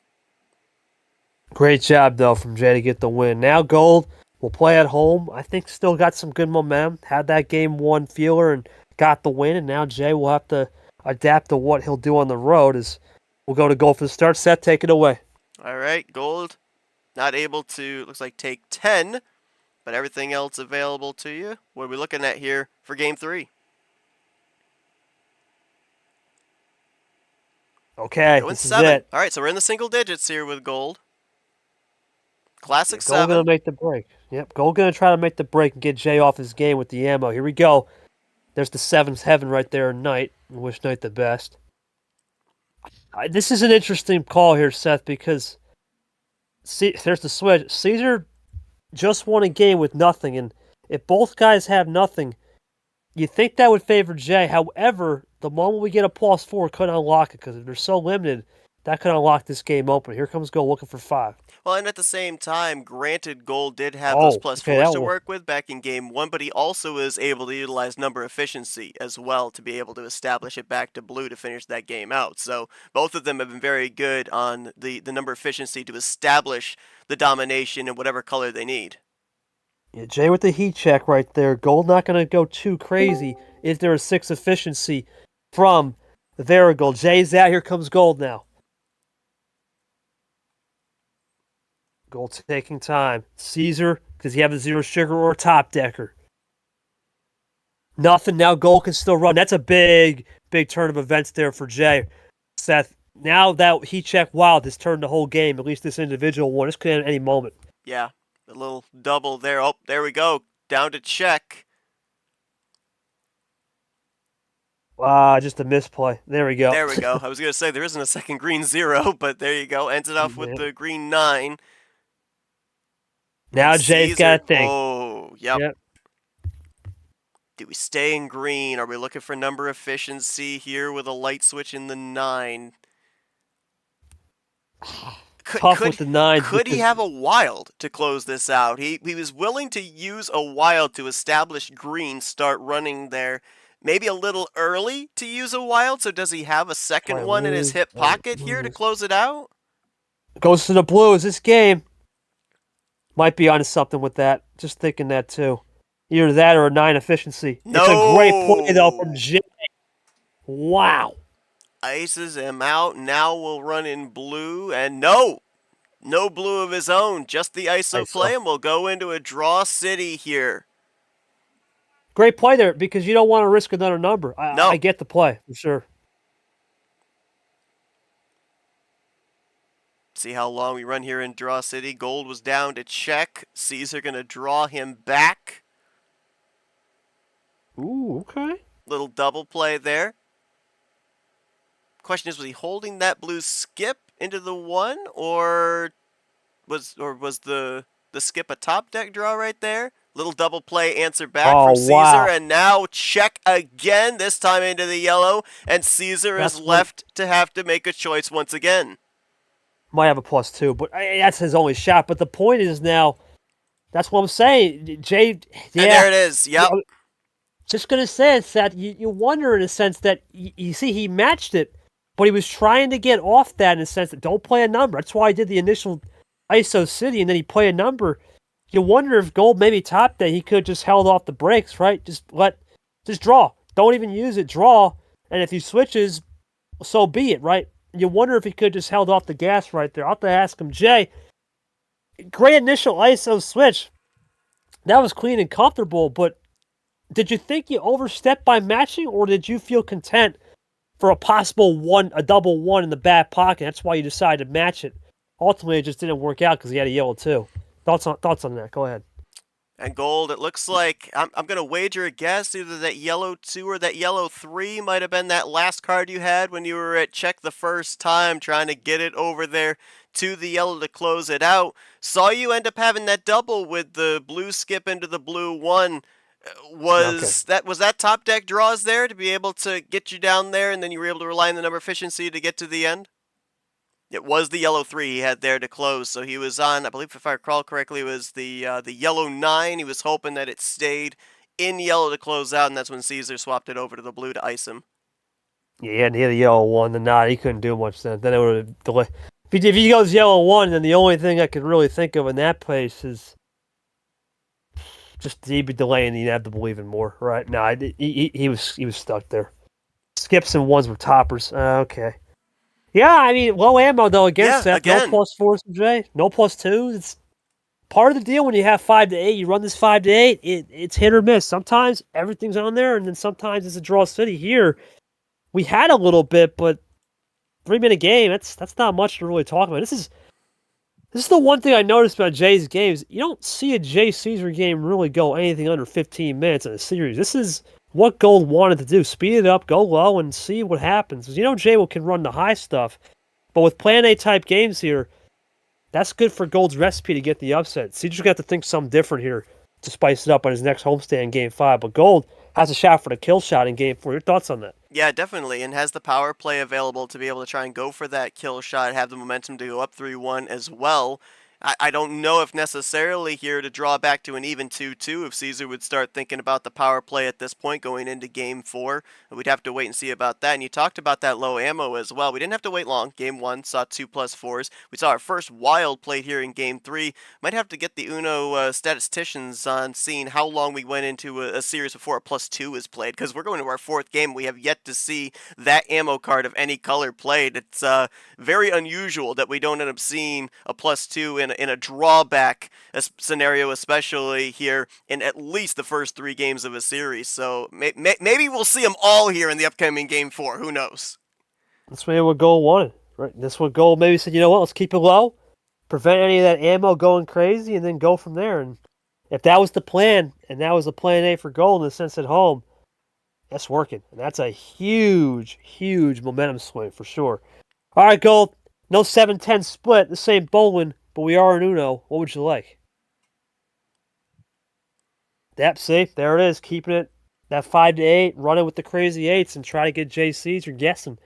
A: Great job, though, from Jay to get the win. Now Gold will play at home. I think still got some good momentum. Had that game 1 feeler and got the win. And now Jay will have to adapt to what he'll do on the road as we'll go to Gold for the start. Seth, take it away.
B: All right, Gold not able to, looks like, take 10, but everything else available to you. What are we looking at here for game 3?
A: Okay,
B: Going
A: this
B: 7.
A: is it.
B: All right, so we're in the single digits here with Gold. Classic
A: Gold
B: 7.
A: gonna make the break. Yep, Gold gonna try to make the break and get Jay off his game with the ammo. Here we go. There's the 7's heaven right there, Knight. Wish Knight the best. This is an interesting call here, Seth, because there's the switch. Caesar just won a game with nothing, and if both guys have nothing, you think that would favor Jay. However, the moment we get a +4, could unlock it because if they're so limited, that could unlock this game open. Here comes Gold looking for 5.
B: Well, and at the same time, granted, Gold did have those
A: Oh, okay,
B: +4s to work with back in game 1, but he also is able to utilize number efficiency as well to be able to establish it back to blue to finish that game out. So both of them have been very good on the number efficiency to establish the domination in whatever color they need.
A: Yeah, Jay with the heat check right there. Gold not going to go too crazy. Is there a 6 efficiency from Varigold? Jay's out. Here comes Gold now. Gold taking time. Caesar, does he have a 0 sugar or a top decker? Nothing. Now Gold can still run. That's a big turn of events there for Jay. Seth, now that heat check wild has turned the whole game, at least this individual one. This could end at any moment.
B: Yeah, a little double there. Oh, there we go. Down to check.
A: Just a misplay. There we go.
B: There we go. I was going to say there isn't a second green 0, but there you go. Ends it off with the green 9.
A: Now Jay's got to think.
B: Oh, yep. Do we stay in green? Are we looking for number efficiency here with a light switch in the 9?
A: Tough with the 9.
B: Could he have a wild to close this out? He was willing to use a wild to establish green, start running there. Maybe a little early to use a wild, so does he have a second one in his hip pocket here to close it out?
A: Goes to the Blues. This game might be onto something with that. Just thinking that too. Either that or a 9 efficiency.
B: No.
A: It's a great play though from Jay. Wow.
B: Ices him out. Now we'll run in blue, and no blue of his own. Just the ISO play, and we'll go into a draw city here.
A: Great play there because you don't want to risk another number. I get the play for sure.
B: See how long we run here in draw city. Gold was down to check. Caesar going to draw him back.
A: Ooh, okay.
B: Little double play there. Question is, was he holding that blue skip into the 1, or was the skip a top deck draw right there? Little double play answer back from Caesar,
A: wow.
B: And now check again, this time into the yellow, and Caesar is left to have to make a choice once again.
A: Might have a +2, but that's his only shot. But the point is now, that's what I'm saying. Jay, yeah.
B: And there it is, yep.
A: Just going to say it's that you wonder in a sense that you see he matched it, But he was trying to get off that in the sense that don't play a number. That's why he did the initial ISO City, and then he played a number. You wonder if Gold maybe topped that. He could have just held off the brakes, right? Just draw. Don't even use it. Draw. And if he switches, so be it, right? You wonder if he could just held off the gas right there. I'll have to ask him, Jay. Great initial ISO switch. That was clean and comfortable, but did you think you overstepped by matching, or did you feel content for a possible a double one in the back pocket? That's why you decided to match it. Ultimately, it just didn't work out because he had a yellow too. Thoughts on that? Go ahead.
B: And Gold, it looks like I'm going to wager a guess either that yellow 2 or that yellow 3 might have been that last card you had when you were at check the first time trying to get it over there to the yellow to close it out. Saw you end up having that double with the blue skip into the blue 1. Was that top deck draws there to be able to get you down there, and then you were able to rely on the number efficiency to get to the end? It was the yellow 3 he had there to close, so he was on, I believe if I recall correctly, it was the yellow 9. He was hoping that it stayed in yellow to close out, and that's when Cesar swapped it over to the blue to ice him.
A: Yeah, and he had a yellow 1, the 9. He couldn't do much then. Then it would have delayed. If he goes yellow 1, then the only thing I could really think of in that place is just he'd be delaying the inevitable even more, right? No, he was stuck there. Skips and 1s were toppers. Okay. Yeah, I mean, low ammo, though, against that.
B: Again.
A: No +4s from Jay. No +2s. It's part of the deal when you have 5 to 8. You run this 5 to 8, it's hit or miss. Sometimes everything's on there, and then sometimes it's a draw city. Here, we had a little bit, but 3-minute game, that's not much to really talk about. This is the one thing I noticed about Jay's games. You don't see a Jay Cesar game really go anything under 15 minutes in a series. This is what Gold wanted to do. Speed it up, go low, and see what happens. Because Jay can run the high stuff. But with Plan A type games here, that's good for Gold's recipe to get the upset. Cesar's got to think something different here to spice it up on his next homestand in Game 5. But Gold has a shot for the kill shot in Game 4. Your thoughts on that?
B: Yeah, definitely, and has the power play available to be able to try and go for that kill shot, have the momentum to go up 3-1 as well. I don't know if necessarily here to draw back to an even 2-2 if Cesar would start thinking about the power play at this point going into Game 4. We'd have to wait and see about that. And you talked about that low ammo as well. We didn't have to wait long. Game 1 saw 2+4s. We saw our first wild play here in Game 3. Might have to get the Uno statisticians on seeing how long we went into a series before a +2 is played, because we're going to our 4th game. We have yet to see that ammo card of any color played. It's very unusual that we don't end up seeing a +2 in a drawback scenario, especially here in at least the first 3 games of a series. So maybe we'll see them all here in the upcoming Game 4. Who knows?
A: That's maybe what Gold wanted, right? That's what Gold maybe said, let's keep it low, prevent any of that ammo going crazy, and then go from there. And if that was the plan, and that was the plan A for Gold in the sense at home, that's working. And that's a huge, huge momentum swing for sure. All right, Gold. No 7-10 split. This ain't bowling, but we are in Uno. What would you like? Yep, see? There it is. Keeping it that 5 to 8, running with the crazy 8s, and try to get Jay Cesar guessing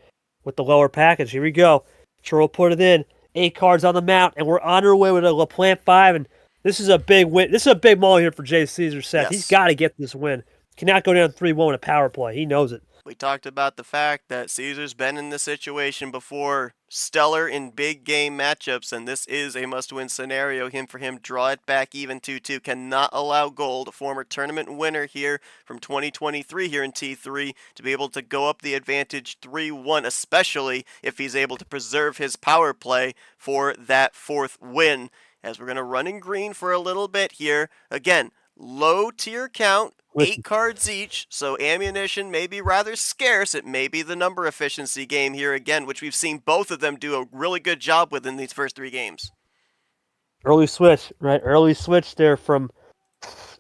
A: with the lower package. Here we go. Sure, we'll put it in. 8 cards on the mount, and we're on our way with a LaPlante 5, and this is a big win. This is a big moment here for Jay Cesar, Seth.
B: Yes.
A: He's got to get this win. Cannot go down 3-1 with a power play. He knows it.
B: We talked about the fact that Cesar's been in this situation before, stellar in big game matchups, and this is a must-win scenario. For him, draw it back even 2-2. Cannot allow Gold, a former tournament winner here from 2023 here in T3, to be able to go up the advantage 3-1, especially if he's able to preserve his power play for that 4th win. As we're going to run in green for a little bit here. Again, low tier count. 8 cards each, so ammunition may be rather scarce. It may be the number efficiency game here again, which we've seen both of them do a really good job with in these first 3 games.
A: Early switch, right? Early switch there from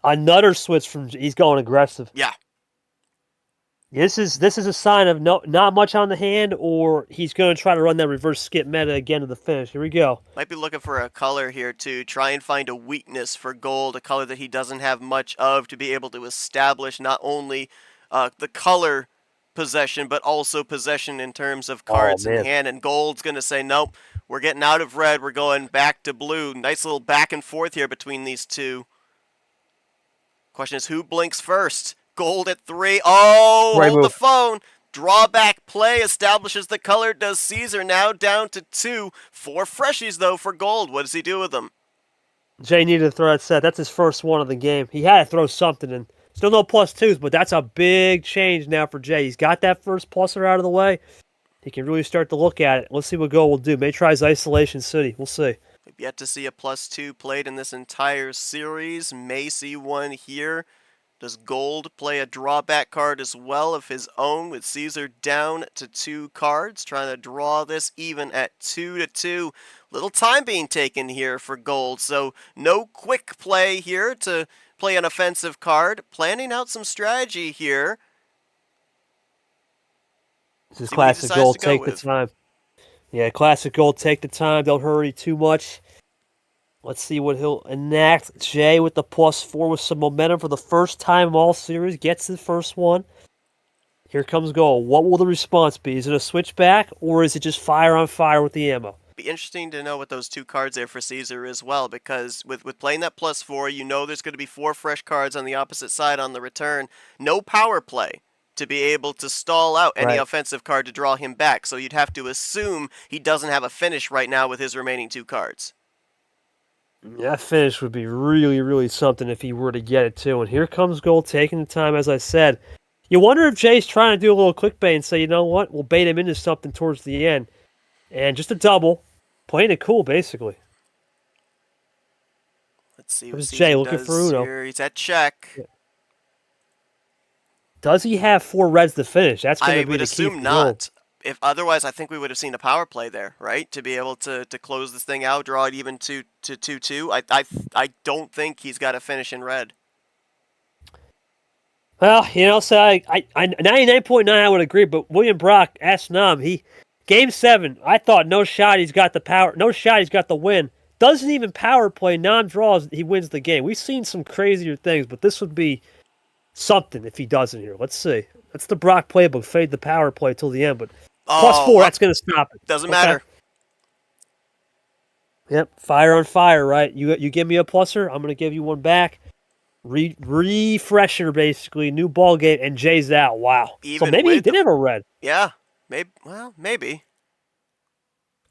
A: another switch from he's going aggressive.
B: Yeah.
A: This is a sign of not much on the hand, or he's going to try to run that reverse skip meta again to the finish. Here we go.
B: Might be looking for a color here to try and find a weakness for Gold, a color that he doesn't have much of, to be able to establish not only the color possession, but also possession in terms of cards in hand. And Gold's going to say, nope, we're getting out of red. We're going back to blue. Nice little back and forth here between these two. Question is, who blinks first? Gold at 3. Oh, hold the phone. Drawback play establishes the color. Does Cesar now down to 2. 4 freshies, though, for gold. What does he do with them?
A: Jay needed to throw that set. That's his first one of the game. He had to throw something in. Still no +2s, but that's a big change now for Jay. He's got that first pluser out of the way. He can really start to look at it. Let's see what Gold will do. May try his Isolation City. We'll see.
B: We've yet to see a +2 played in this entire series. May see one here. Does Gold play a drawback card as well of his own with Cesar down to 2 cards? Trying to draw this even at 2-2. Little time being taken here for Gold, so no quick play here to play an offensive card. Planning out some strategy here.
A: This is classic Gold. Take the time. Yeah, classic Gold. Take the time. Don't hurry too much. Let's see what he'll enact. Jay with the +4 with some momentum for the first time all series. Gets the first one. Here comes Gold. What will the response be? Is it a switchback or is it just fire on fire with the ammo?
B: Be interesting to know what those 2 cards are for Cesar as well, because with playing that +4, you know there's going to be 4 fresh cards on the opposite side on the return. No power play to be able to stall out any offensive card to draw him back, so you'd have to assume he doesn't have a finish right now with his remaining 2 cards.
A: That finish would be really, really something if he were to get it too. And here comes Gold taking the time, as I said. You wonder if Jay's trying to do a little clickbait and say, you know what, we'll bait him into something towards the end. And just a double. Playing it cool, basically.
B: Let's see what
A: Jay looking for Uno.
B: Here. He's at check.
A: Yeah. Does he have 4 reds to finish? That's going to be the key.
B: I would assume not. If otherwise, I think we would have seen a power play there, right? To be able to close this thing out, draw it even to 2-2. I don't think he's got a finish in red.
A: Well, you know, so I 99.9 I would agree, but William Brock asked Nam, Game 7, I thought no shot he's got the power, no shot he's got the win. Doesn't even power play, Nam draws, he wins the game. We've seen some crazier things, but this would be something if he doesn't here. Let's see. That's the Brock playbook, fade the power play till the end, but +4, that's going to stop it.
B: Doesn't matter.
A: Yep, fire on fire, right? You give me a pluser, I'm going to give you one back. Refresher, basically, new ball game, and Jay's out. Wow.
B: Even
A: so maybe he did have a red.
B: Yeah, maybe. Well, maybe.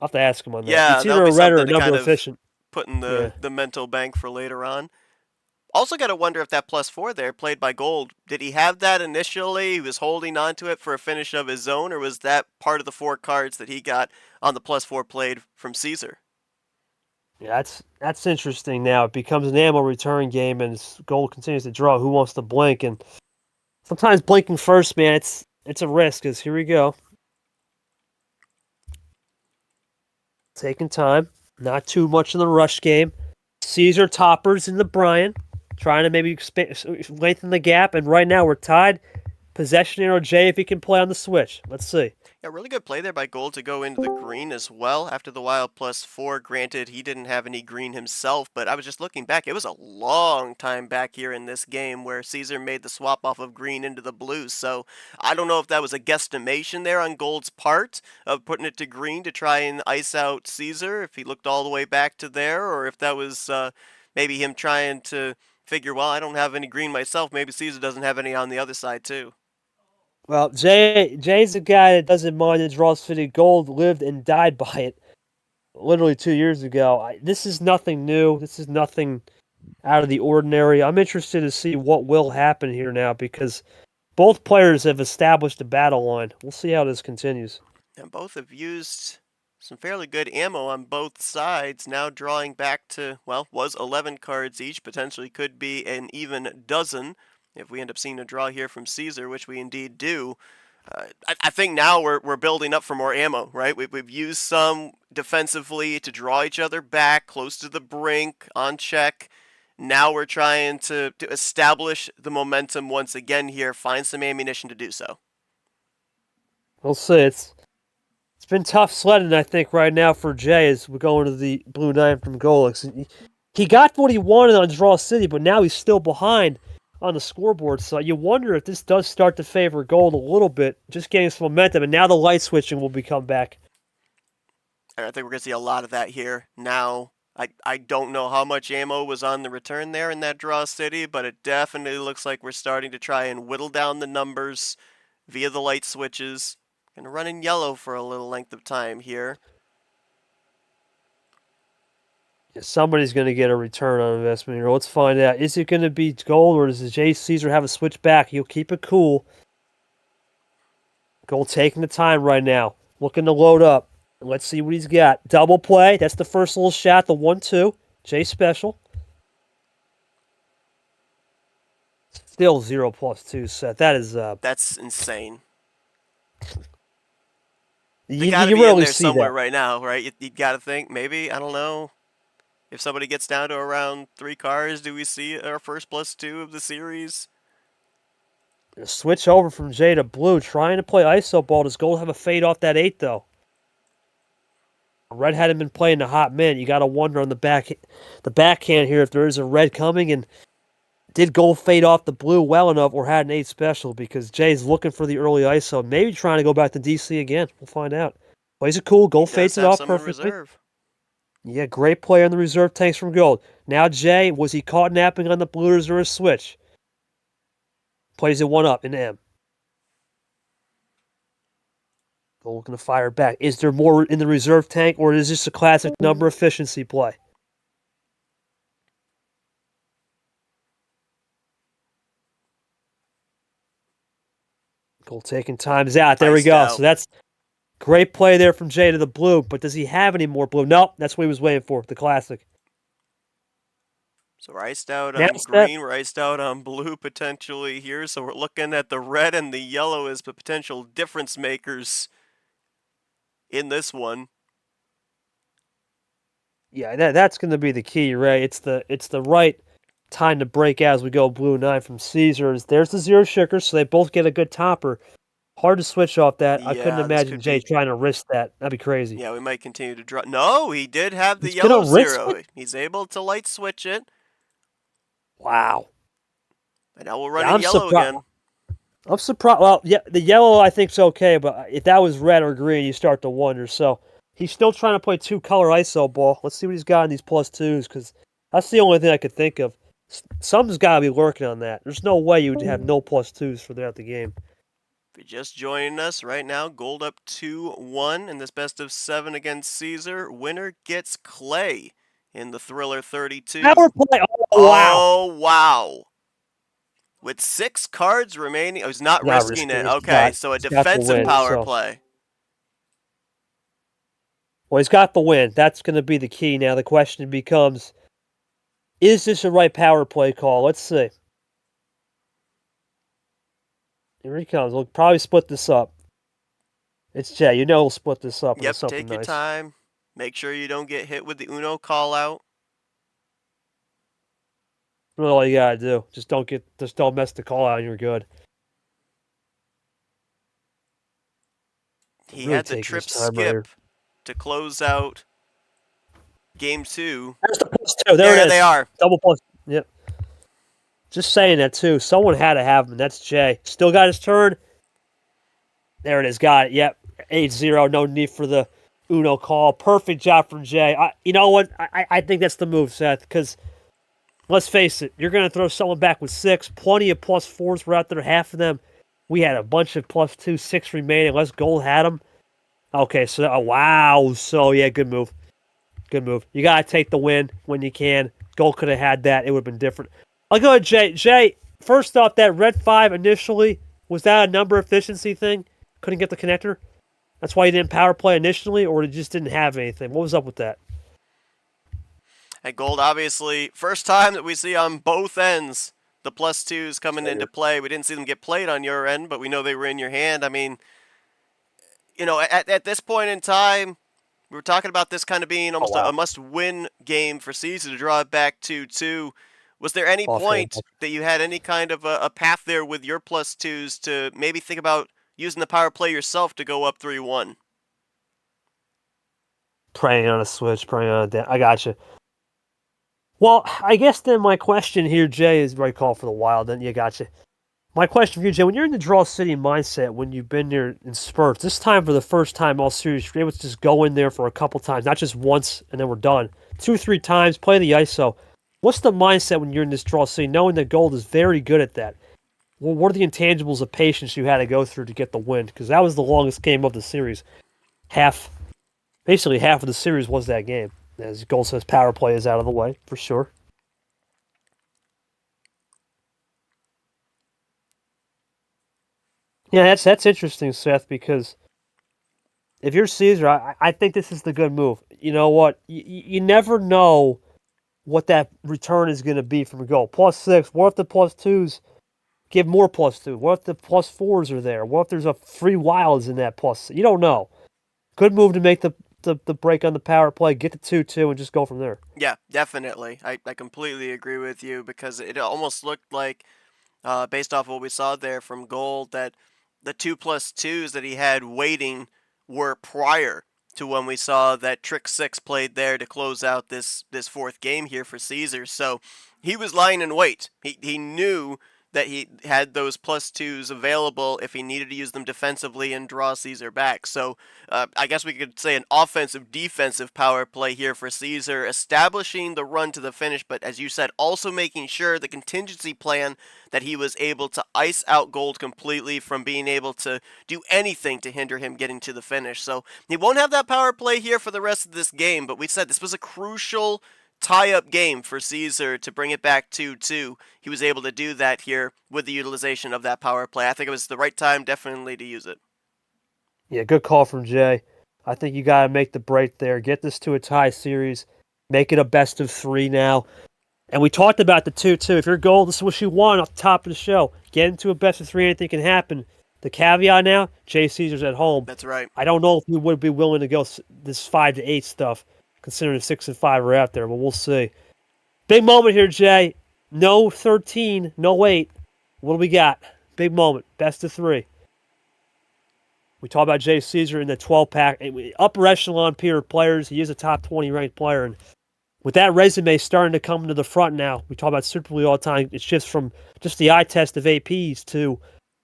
A: I'll have to ask him on that.
B: Yeah,
A: it's either a red or a number efficient.
B: Putting the mental bank for later on. Also got to wonder if that +4 there, played by Gold, did he have that initially? He was holding on to it for a finish of his own, or was that part of the 4 cards that he got on the +4 played from Cesar?
A: Yeah, that's interesting now. It becomes an ammo return game, and Gold continues to draw. Who wants to blink? And sometimes blinking first, man, it's a risk, because here we go. Taking time. Not too much in the rush game. Cesar toppers in the Brian. Trying to maybe lengthen the gap, and right now we're tied. Possession arrow Jay if he can play on the switch. Let's see.
B: Yeah, really good play there by Gold to go into the green as well after the wild +4. Granted, he didn't have any green himself, but I was just looking back. It was a long time back here in this game where Cesar made the swap off of green into the blue. So I don't know if that was a guesstimation there on Gold's part of putting it to green to try and ice out Cesar, if he looked all the way back to there, or if that was maybe him trying to figure, well, I don't have any green myself. Maybe Cesar doesn't have any on the other side too.
A: Well, Jay's a guy that doesn't mind the draw city. Gold lived and died by it literally 2 years ago. This is nothing new. This is nothing out of the ordinary. I'm interested to see what will happen here now, because both players have established a battle line. We'll see how this continues.
B: And both have used some fairly good ammo on both sides, now drawing back to, well, was 11 cards each, potentially could be an even dozen if we end up seeing a draw here from Cesar, which we indeed do. I think now we're building up for more ammo, right? We've used some defensively to draw each other back, close to the brink, on check. Now we're trying to establish the momentum once again here, find some ammunition to do so.
A: We'll see. It's been tough sledding, I think, right now for Jay as we go into the Blue 9 from Golix. He got what he wanted on Draw City, but now he's still behind on the scoreboard. So you wonder if this does start to favor Gold a little bit, just getting some momentum, and now the light switching will become back.
B: And I think we're going to see a lot of that here now. I don't know how much ammo was on the return there in that Draw City, but it definitely looks like we're starting to try and whittle down the numbers, via the light switches. Gonna run in yellow for a little length of time here.
A: Somebody's going to get a return on investment here. Let's find out. Is it going to be Gold or does Jay Cesar have a switch back? He'll keep it cool. Gold taking the time right now. Looking to load up. Let's see what he's got. Double play. That's the first little shot. The 1-2. Jay special. Still 0+2 set. That is
B: That's insane.
A: You
B: gotta be
A: rarely
B: in there
A: see
B: somewhere
A: that.
B: right now, right? You got to think maybe, I don't know. If somebody gets down to around 3 cars, do we see our first +2 of the series?
A: Switch over from Jay to blue, trying to play ISO ball. Does Gold have a fade off that 8 though? Red hadn't been playing the hot minute. You got to wonder on the backhand here if there is a red coming, and did Gold fade off the blue well enough or had an 8 special, because Jay's looking for the early ISO, maybe trying to go back to DC again. We'll find out. Plays it cool. Gold fades it off perfectly. Yeah, great play on the reserve tanks from Gold. Now Jay, was he caught napping on the blue or is there a switch? Plays it 1 up in M. Gold going to fire back. Is there more in the reserve tank, or is this a classic number efficiency play? Gold taking times out. There we go. So that's great play there from Jay to the blue, but does he have any more blue? Nope, that's what he was waiting for, the classic.
B: So we're iced out on green, we're iced out on blue potentially here. So we're looking at the red and the yellow as the potential difference makers in this one.
A: Yeah, that's going to be the key, Ray. It's the right time to break out as we go blue 9 from Cesar. There's the 0 shicker, so they both get a good topper. Hard to switch off that.
B: Yeah,
A: I couldn't imagine Jay trying to risk that. That'd be crazy.
B: Yeah, we might continue to draw. No, he did have the yellow 0. He's able to light switch it.
A: Wow.
B: And now we'll run in yellow again.
A: I'm surprised. Well, yeah, the yellow I think's okay, but if that was red or green, you start to wonder. So he's still trying to play 2-color ISO ball. Let's see what he's got in these +2s, because that's the only thing I could think of. Something's got to be working on that. There's no way you would have no +2s throughout the game.
B: If you're just joining us right now, Gold up 2-1 in this best of 7 against Cesar. Winner gets Clay in the Thriller 32.
A: Power play. Oh, wow.
B: Oh, wow. With 6 cards remaining. Oh, he's not risking it. Okay, so a defensive power play.
A: Well, he's got the win. That's going to be the key now. The question becomes, is this a right power play call? Let's see. Here he comes. We'll probably split this up. It's Jay. You know we'll split this up.
B: Yep, take your time. Make sure you don't get hit with the Uno call out.
A: That's all you gotta do. Just don't mess the call out and you're good.
B: He had the trip skip to close out game 2.
A: There's the +2. There it is.
B: They are.
A: Double plus. Yep. Just saying that too. Someone had to have him. That's Jay. Still got his turn. There it is. Got it. Yep. 8-0. No need for the Uno call. Perfect job from Jay. You know what? I think that's the move, Seth, because let's face it, you're going to throw someone back with 6. Plenty of +4s were out there. Half of them. We had a bunch of +2, 6 remaining. Unless Gold had them. Okay, so, wow. So, yeah, good move. Good move. You got to take the win when you can. Gold could have had that. It would have been different. I'll go ahead, Jay. Jay, first off, that red 5 initially, was that a number efficiency thing? Couldn't get the connector? That's why you didn't power play initially, or you just didn't have anything? What was up with that?
B: And Gold, obviously, first time that we see on both ends the +2s coming into play. We didn't see them get played on your end, but we know they were in your hand. I mean, you know, at this point in time, we were talking about this kind of being almost a must-win game for Cesar to draw it back 2-2. Was there any point that you had any kind of a path there with your +2s to maybe think about using the power play yourself to go up 3-1?
A: Praying on a switch, praying on a down. I got you. Well, I guess then my question here, Jay, is right call for the Wild. Then you got you. My question for you, Jay, when you're in the Draw City mindset, when you've been there in spurts, this time for the first time all series, you're able to just go in there for a couple times, not just once and then we're done. 2, 3 times, play the ISO. What's the mindset when you're in this Draw City, knowing that Gold is very good at that? Well, what are the intangibles of patience you had to go through to get the win? Because that was the longest game of the series. Basically half of the series was that game. As Gold says, power play is out of the way for sure. Yeah, that's interesting, Seth. Because if you're Caesar, I think this is the good move. You know what? You never know what that return is going to be from a goal. +6. What if the +2s give more +2? What if the +4s are there? What if there's a free wilds in that plus? You don't know. Good move to make the break on the power play, get the 2-2, and just go from there.
B: Yeah, definitely. I completely agree with you because it almost looked like, based off what we saw there from Gold, that the 2+2s that he had waiting were prior to when we saw that trick 6 played there to close out this fourth game here for Caesar. So he was lying in wait. He knew that he had those +2s available if he needed to use them defensively and draw Caesar back. So I guess we could say an offensive defensive power play here for Caesar, establishing the run to the finish, but as you said, also making sure the contingency plan that he was able to ice out Gold completely from being able to do anything to hinder him getting to the finish. So he won't have that power play here for the rest of this game, but we said this was a crucial tie-up game for Caesar to bring it back 2-2. He was able to do that here with the utilization of that power play. I think it was the right time, definitely, to use it.
A: Yeah, good call from Jay. I think you got to make the break there. Get this to a tie series. Make it a best of 3 now. And we talked about the 2-2. If your goal, this is what you want off the top of the show. Get into a best of 3, anything can happen. The caveat now, Jay Caesar's at home.
B: That's right.
A: I don't know if we would be willing to go this 5-8 stuff, considering 6 and 5 are out there, but we'll see. Big moment here, Jay. No 13, no 8. What do we got? Big moment. Best of 3. We talk about Jay Caesar in the 12-pack. Upper echelon peer players. He is a top 20 ranked player. And with that resume starting to come to the front now, we talk about Super League all the time. It shifts from just the eye test of APs to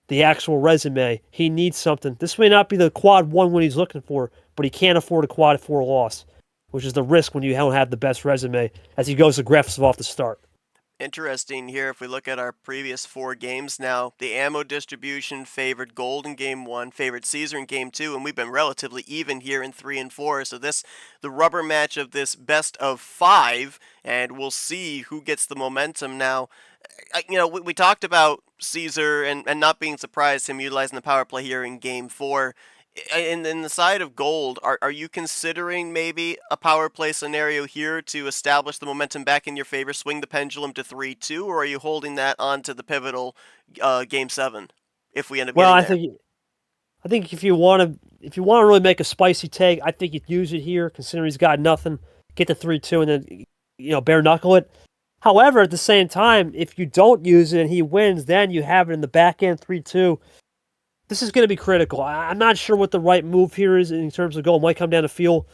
A: the actual resume. He needs something. This may not be the quad 1 win he's looking for, but he can't afford a quad 4 loss, which is the risk when you don't have the best resume as he goes aggressive off the start.
B: Interesting here, if we look at our previous 4 games now, the ammo distribution favored Gold in game 1, favored Caesar in game 2, and we've been relatively even here in 3 and 4. So the rubber match of this best of 5, and we'll see who gets the momentum now. We talked about Caesar and not being surprised him utilizing the power play here in game 4. In the side of Gold, are you considering maybe a power play scenario here to establish the momentum back in your favor, swing the pendulum to 3-2, or are you holding that on to the pivotal game 7 if we end up
A: Well,
B: getting there?
A: I think if you want to really make a spicy take, I think you'd use it here, considering he's got nothing. Get the 3-2 and then bare knuckle it. However, at the same time, if you don't use it and he wins, then you have it in the back end 3-2. This is going to be critical. I'm not sure what the right move here is in terms of goal. It might come down to feel,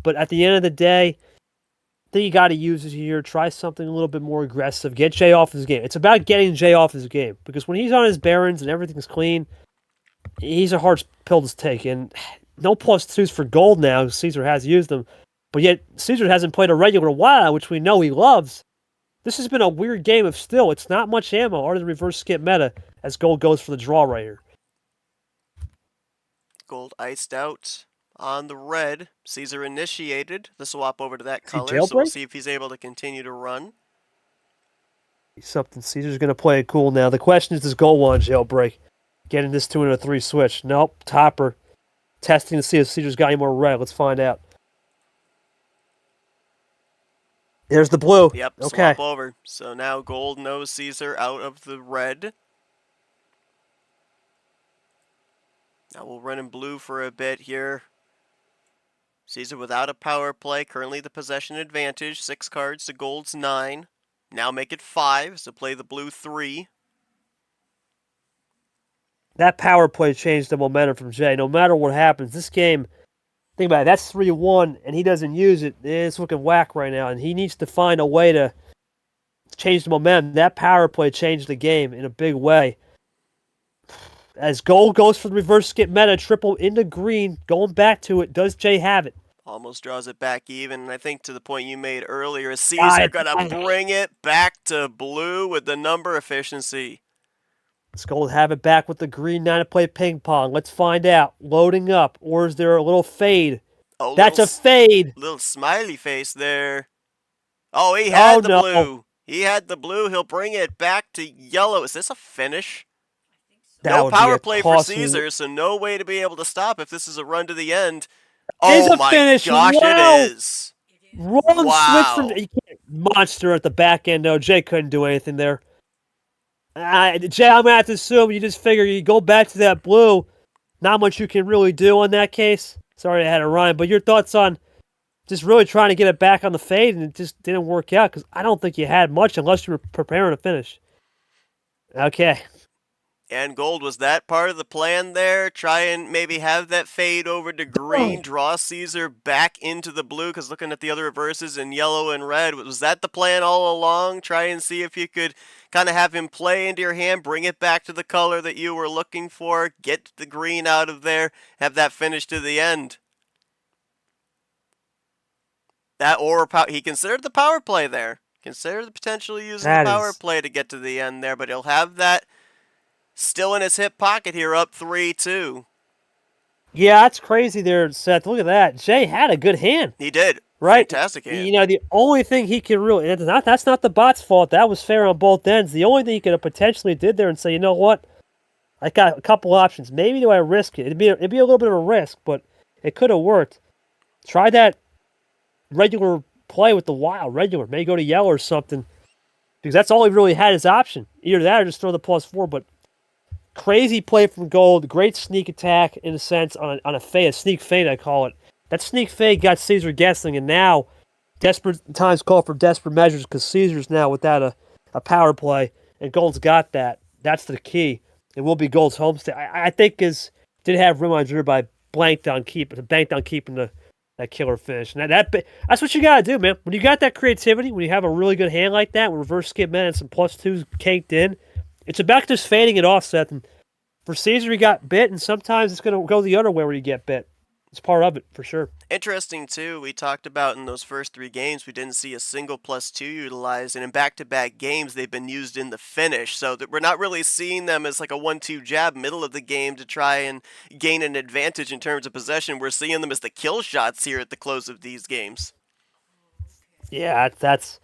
A: but at the end of the day, I think you got to use it here. Try something a little bit more aggressive. Get Jay off his game. It's about getting Jay off his game because when he's on his bearings and everything's clean, he's a hard pill to take. And no +2s for Gold now. Caesar has used them, but yet Caesar hasn't played a regular while, which we know he loves. This has been a weird game of still. It's not much ammo or the reverse skip meta as Gold goes for the draw right here.
B: Gold iced out on the red. Caesar initiated the swap over to that
A: Is he
B: color, so we'll
A: jailbreak?
B: see if he's able to continue to run.
A: Something Caesar's going to play it cool now. The question is, does Gold want jailbreak? Getting this 2 into a 3 switch. Nope. Topper. Testing to see if Caesar's got any more red. Let's find out. There's the blue.
B: Yep,
A: Okay.
B: swap over. So now Gold knows Caesar out of the red. Now we'll run in blue for a bit here. Caesar without a power play, currently the possession advantage. 6 cards to Gold's 9. Now make it 5, so play the blue 3.
A: That power play changed the momentum from Jay. No matter what happens, this game, think about it, that's 3-1, and he doesn't use it. It's looking whack right now, and he needs to find a way to change the momentum. That power play changed the game in a big way. As Gold goes for the reverse skip meta, triple into green, going back to it. Does Jay have it?
B: Almost draws it back even, and I think to the point you made earlier, Caesar gonna bring it back to blue with the number efficiency.
A: Let's go have it back with the green 9 to play ping pong. Let's find out. Loading up. Or is there a little fade?
B: Oh,
A: That's a fade.
B: little smiley face there. Oh, he
A: Oh,
B: had the
A: no.
B: blue. He had the blue. He'll bring it back to yellow. Is this a finish?
A: That
B: No
A: would be
B: power
A: a
B: play for
A: costly.
B: Cesar, so no way to be able to stop if this is a run to the end.
A: Is
B: Oh
A: a
B: my
A: finish.
B: gosh, it
A: Wow.
B: is.
A: Wrong switch from.
B: Wow.
A: Monster at the back end, though. Jay couldn't do anything there. Jay, I'm going to have to assume you just figure you go back to that blue. Not much you can really do in that case. Sorry I had a rhyme, but your thoughts on just really trying to get it back on the fade and it just didn't work out because I don't think you had much unless you were preparing to finish. Okay.
B: And Gold, was that part of the plan there? Try and maybe have that fade over to green, draw Cesar back into the blue, because looking at the other reverses in yellow and red, was that the plan all along? Try and see if you could kind of have him play into your hand, bring it back to the color that you were looking for, get the green out of there, have that finish to the end. That or he considered the power play there. Considered potentially using the power play to get to the end there, but he'll have that still in his hip pocket here, up 3-2.
A: Yeah, that's crazy there, Seth. Look at that. Jay had a good hand.
B: He did.
A: Right?
B: Fantastic hand.
A: You know, the only thing he can really, that's not the bot's fault. That was fair on both ends. The only thing he could have potentially did there and say, you know what? I got a couple options. Maybe do I risk it? It'd be a little bit of a risk, but it could have worked. Try that regular play with the wild, regular. Maybe go to yellow or something. Because that's all he really had as option. Either that or just throw the +4, but crazy play from Gold. Great sneak attack, in a sense, on a fade, a sneak fade, I call it. That sneak fade got Cesar guessing, and now desperate times call for desperate measures because Cesar's now without a power play, and Gold's got that. That's the key. It will be Gold's homestay. I think did have room on Drew, but I banked on keeping that killer finish. And that's what you got to do, man. When you got that creativity, when you have a really good hand like that, with reverse skip men and some +2s caked in, it's about just fading it off, Seth. And for Cesar, he got bit, and sometimes it's going to go the other way where you get bit. It's part of it, for sure.
B: Interesting, too, we talked about in those first 3 games, we didn't see a single +2 utilized, and in back-to-back games, they've been used in the finish, so that we're not really seeing them as like a 1-2 jab middle of the game to try and gain an advantage in terms of possession. We're seeing them as the kill shots here at the close of these games.
A: Yeah, that's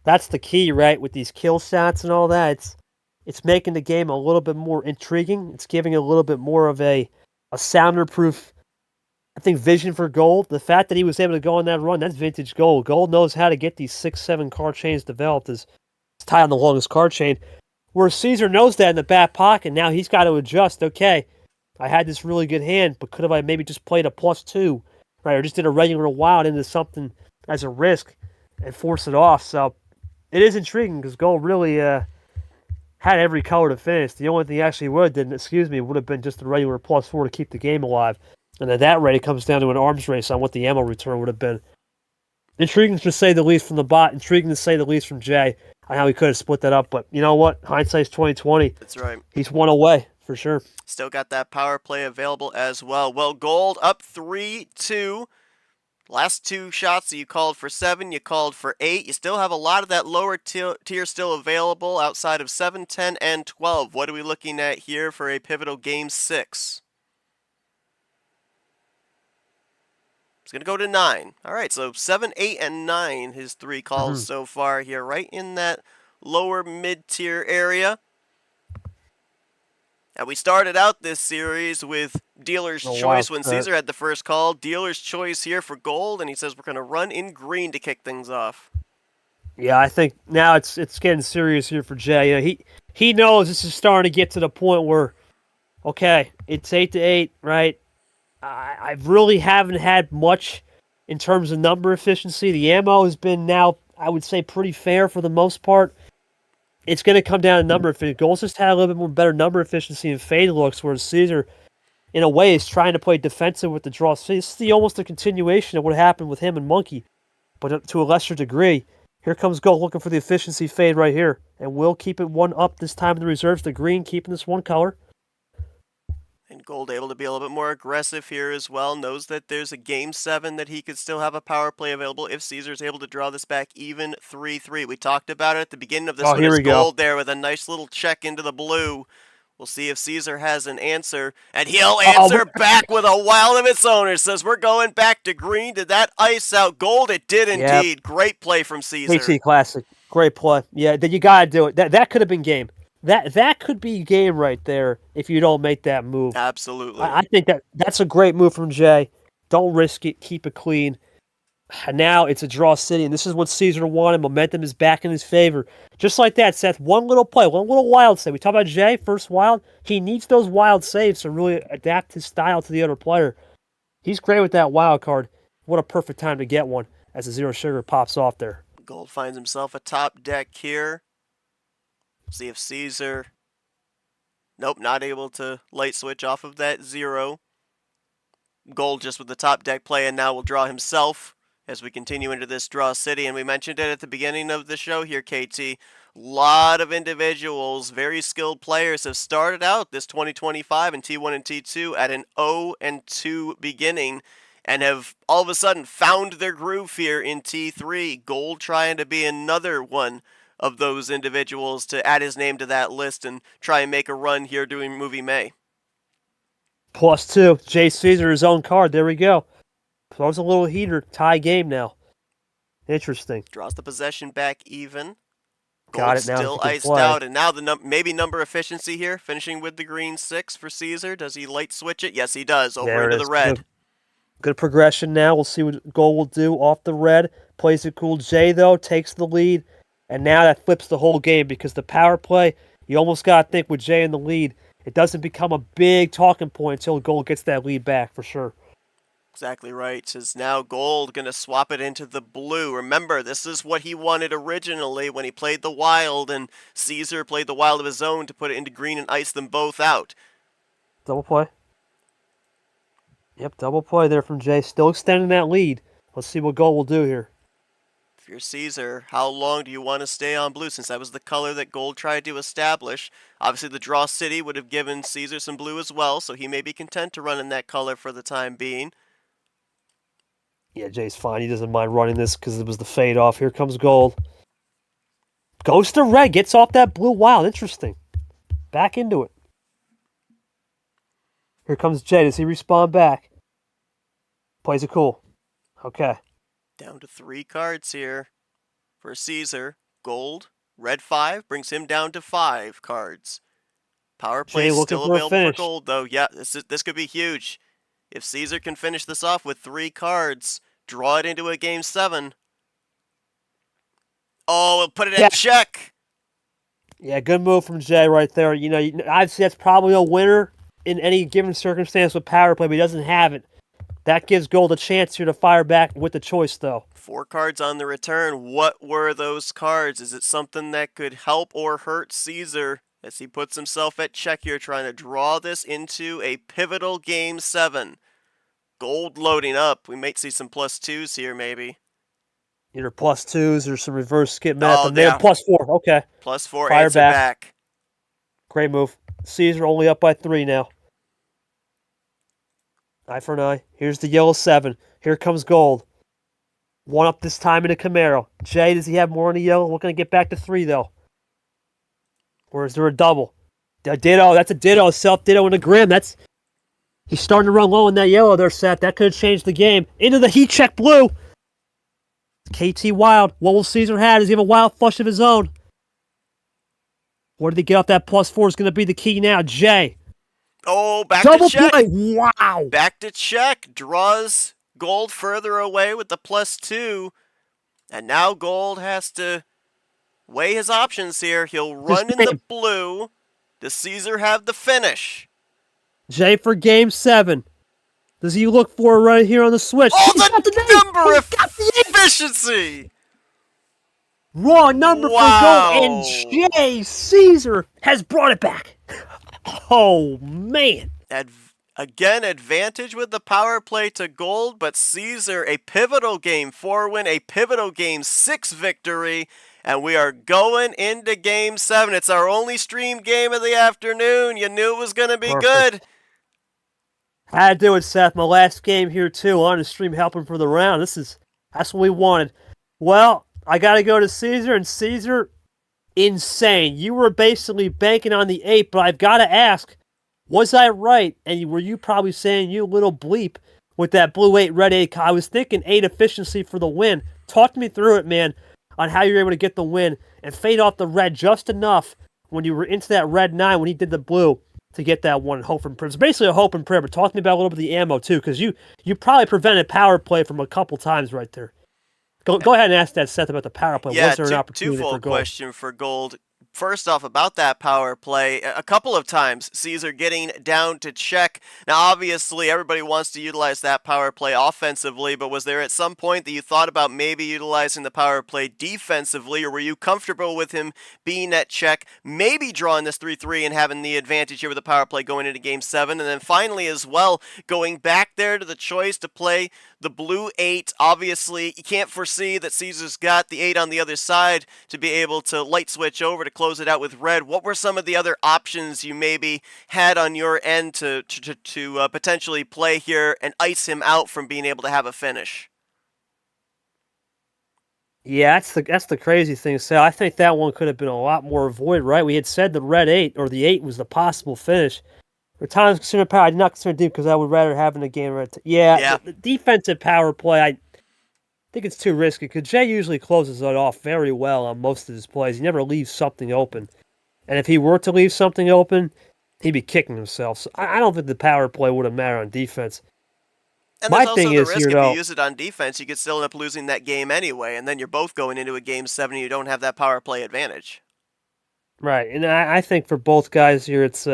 A: the key, right, with these kill shots and all that. It's making the game a little bit more intriguing. It's giving a little bit more of a sounder-proof, I think, vision for Gold. The fact that he was able to go on that run, that's vintage Gold. Gold knows how to get these 6-7 card chains developed. It's tied on the longest card chain. Where Cesar knows that in the back pocket. Now he's got to adjust. Okay, I had this really good hand, but could have I maybe just played a +2, right, or just did a regular wild into something as a risk and force it off. So it is intriguing because Gold really had every color to finish. The only thing he actually would have been just a regular +4 to keep the game alive. And at that rate, it comes down to an arms race on what the ammo return would have been. Intriguing to say the least from the bot. Intriguing to say the least from Jay on how he could have split that up. But you know what? Hindsight's 2020.
B: That's right.
A: He's one away for sure.
B: Still got that power play available as well. Well, Gold up 3-2. Last 2 shots that you called for 7, you called for 8. You still have a lot of that lower tier still available outside of 7, 10, and 12. What are we looking at here for a pivotal game 6? It's going to go to 9. All right, so 7, 8, and 9, his 3 calls so far here, right in that lower mid-tier area. Now, we started out this series with Dealer's Choice when Cesar had the first call. Dealer's Choice here for Gold, and he says we're going to run in green to kick things off.
A: Yeah, I think now it's getting serious here for Jay. You know, he knows this is starting to get to the point where, okay, it's 8-8, right? I really haven't had much in terms of number efficiency. The ammo has been now, I would say, pretty fair for the most part. It's going to come down to number efficiency. Gold's just had a little bit more better number efficiency and fade looks, whereas Cesar, in a way, is trying to play defensive with the draw. So this is almost a continuation of what happened with him and Monkey, but to a lesser degree. Here comes Gold looking for the efficiency fade right here, and we'll keep it 1 up this time in the reserves. The green keeping this 1 color.
B: And Gold able to be a little bit more aggressive here as well. Knows that there's a game 7 that he could still have a power play available if Cesar's able to draw this back even 3-3. We talked about it at the beginning of this one. It's Gold there with a nice little check into the blue. We'll see if Cesar has an answer, and he'll
A: Oh,
B: answer back with a wild of its own. It says we're going back to green. Did that ice out Gold? It did
A: yeah,
B: indeed. Great play from Cesar.
A: KT Classic. Great play. Yeah, then you gotta do it. That could have been game. That could be game right there if you don't make that move.
B: Absolutely.
A: I think that's a great move from Jay. Don't risk it. Keep it clean. Now it's a draw city, and this is what Cesar wanted. Momentum is back in his favor. Just like that, Seth. One little play, one little wild save. We talk about Jay, first wild. He needs those wild saves to really adapt his style to the other player. He's great with that wild card. What a perfect time to get one as the Zero Sugar pops off there.
B: Gold finds himself a top deck here. See if Cesar... Nope, not able to light switch off of that 0. Gold just with the top deck play, and now will draw himself as we continue into this draw city. And we mentioned it at the beginning of the show here, KT. Lot of individuals, very skilled players, have started out this 2025 in T1 and T2 at an 0-2 beginning and have all of a sudden found their groove here in T3. Gold trying to be another one of those individuals to add his name to that list and try and make a run here during Movie May.
A: +2. Jay Cesar, his own card. There we go. Throws a little heater. Tie game now. Interesting.
B: Draws the possession back even.
A: Got
B: Gold
A: it now.
B: still iced out, and now the maybe number efficiency here, finishing with the green 6 for Cesar. Does he light switch it? Yes, he does. Over
A: There it
B: into
A: is.
B: the red.
A: Good progression now. We'll see what Gold will do off the red. Plays it cool. Jay, though, takes the lead. And now that flips the whole game because the power play, you almost got to think with Jay in the lead, it doesn't become a big talking point until Gold gets that lead back for sure.
B: Exactly right. Says now Gold going to swap it into the blue. Remember, this is what he wanted originally when he played the wild, and Cesar played the wild of his own to put it into green and ice them both out.
A: Double play. Yep, double play there from Jay. Still extending that lead. Let's see what Gold will do here.
B: If you're Cesar, how long do you want to stay on blue, since that was the color that Gold tried to establish? Obviously, the draw city would have given Cesar some blue as well, so he may be content to run in that color for the time being.
A: Yeah, Jay's fine. He doesn't mind running this because it was the fade off. Here comes Gold. Goes to red. Gets off that blue wild. Interesting. Back into it. Here comes Jay. Does he respond back? Plays it cool. Okay.
B: Down to 3 cards here for Cesar. Gold, red 5, brings him down to 5 cards. Power play is still available for Gold, though. Yeah, this could be huge. If Cesar can finish this off with 3 cards, draw it into a game 7. Oh, we'll put it at check.
A: Yeah, good move from Jay right there. You know, I'd say that's probably a winner in any given circumstance with power play, but he doesn't have it. That gives Gold a chance here to fire back with the choice, though.
B: 4 cards on the return. What were those cards? Is it something that could help or hurt Cesar as he puts himself at check here, trying to draw this into a pivotal game 7? Gold loading up. We might see some +2s here, maybe.
A: Either +2s or some reverse skip math.
B: Oh, yeah.
A: +4. Okay.
B: +4.
A: Fire
B: answer back.
A: Great move. Cesar only up by 3 now. Eye for an eye. Here's the yellow 7. Here comes Gold. 1 up this time in a Camaro. Jay, does he have more in the yellow? We're going to get back to 3, though. Or is there a double? A ditto. That's a ditto. Self-ditto in a Grim. He's starting to run low in that yellow there, Seth. That could have changed the game. Into the heat check blue. KT Wild. What will Cesar have? Does he have a wild flush of his own? Where did he get off that +4 is going to be the key now. Jay.
B: Oh, back
A: Double
B: to check.
A: Play. Wow.
B: Back to check. Draws Gold further away with the +2. And now Gold has to weigh his options here. He'll run in the blue. Does Cesar have the finish?
A: Jay for game 7. Does he look for it right here on the switch?
B: Oh, the number efficiency!
A: Raw number for Gold, and Jay Cesar has brought it back. Oh, man.
B: Again, advantage with the power play to Gold, but Cesar, a pivotal game 4 win, a pivotal game 6 victory, and we are going into game 7. It's our only stream game of the afternoon. You knew it was going to be good.
A: Had to do it, Seth. My last game here, too, on the stream helping for the round. That's what we wanted. Well, I got to go to Cesar, and Cesar, insane. You were basically banking on the 8, but I've got to ask, was I right? And were you probably saying, you little bleep, with that blue 8, red 8? I was thinking 8 efficiency for the win. Talk me through it, man, on how you were able to get the win and fade off the red just enough when you were into that red 9 when he did the blue to get that one hope and prayer. It's basically a hope and prayer, but talk to me about a little bit of the ammo too, because you probably prevented power play from a couple times right there. Go ahead and ask that Seth about the power play.
B: Yeah,
A: Was there an opportunity for
B: twofold
A: goal?
B: question for Gold. First off, about that power play, a couple of times Cesar getting down to check. Now, obviously, everybody wants to utilize that power play offensively, but was there at some point that you thought about maybe utilizing the power play defensively, or were you comfortable with him being at check, maybe drawing this 3-3 and having the advantage here with the power play going into Game 7? And then finally, as well, going back there to the choice to play the blue 8. Obviously, you can't foresee that Cesar's got the 8 on the other side to be able to light switch over to close it out with red. What were some of the other options you maybe had on your end to potentially play here and ice him out from being able to have a finish?
A: Yeah, that's the crazy thing. So I think that one could have been a lot more avoided, right? We had said the red 8 or the 8 was the possible finish. For times considered power, I did not consider deep because I would rather have in the game red.
B: Yeah.
A: The defensive power play, I think it's too risky because Jay usually closes it off very well on most of his plays. He never leaves something open. And if he were to leave something open, he'd be kicking himself. So I don't think the power play would have mattered on defense.
B: And
A: My
B: there's
A: thing
B: also the
A: is
B: risk
A: here,
B: if
A: though.
B: you use it on defense, you could still end up losing that game anyway, and then you're both going into a Game 7 and you don't have that power play advantage.
A: Right, and I think for both guys here, it's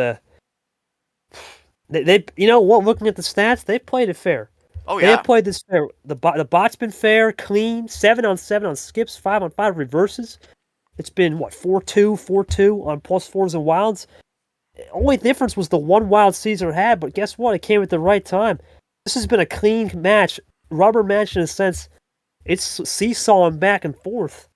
A: they you know what? Looking at the stats, they've played it fair.
B: Oh,
A: They
B: yeah.
A: have played this fair. The bot's been fair, clean, 7-on-7 on skips, 5-on-5 reverses. It's been what 4-2, 4-2 on +4s and wilds. Only difference was the one wild Cesar had, but guess what? It came at the right time. This has been a clean match, rubber match in a sense. It's seesawing back and forth.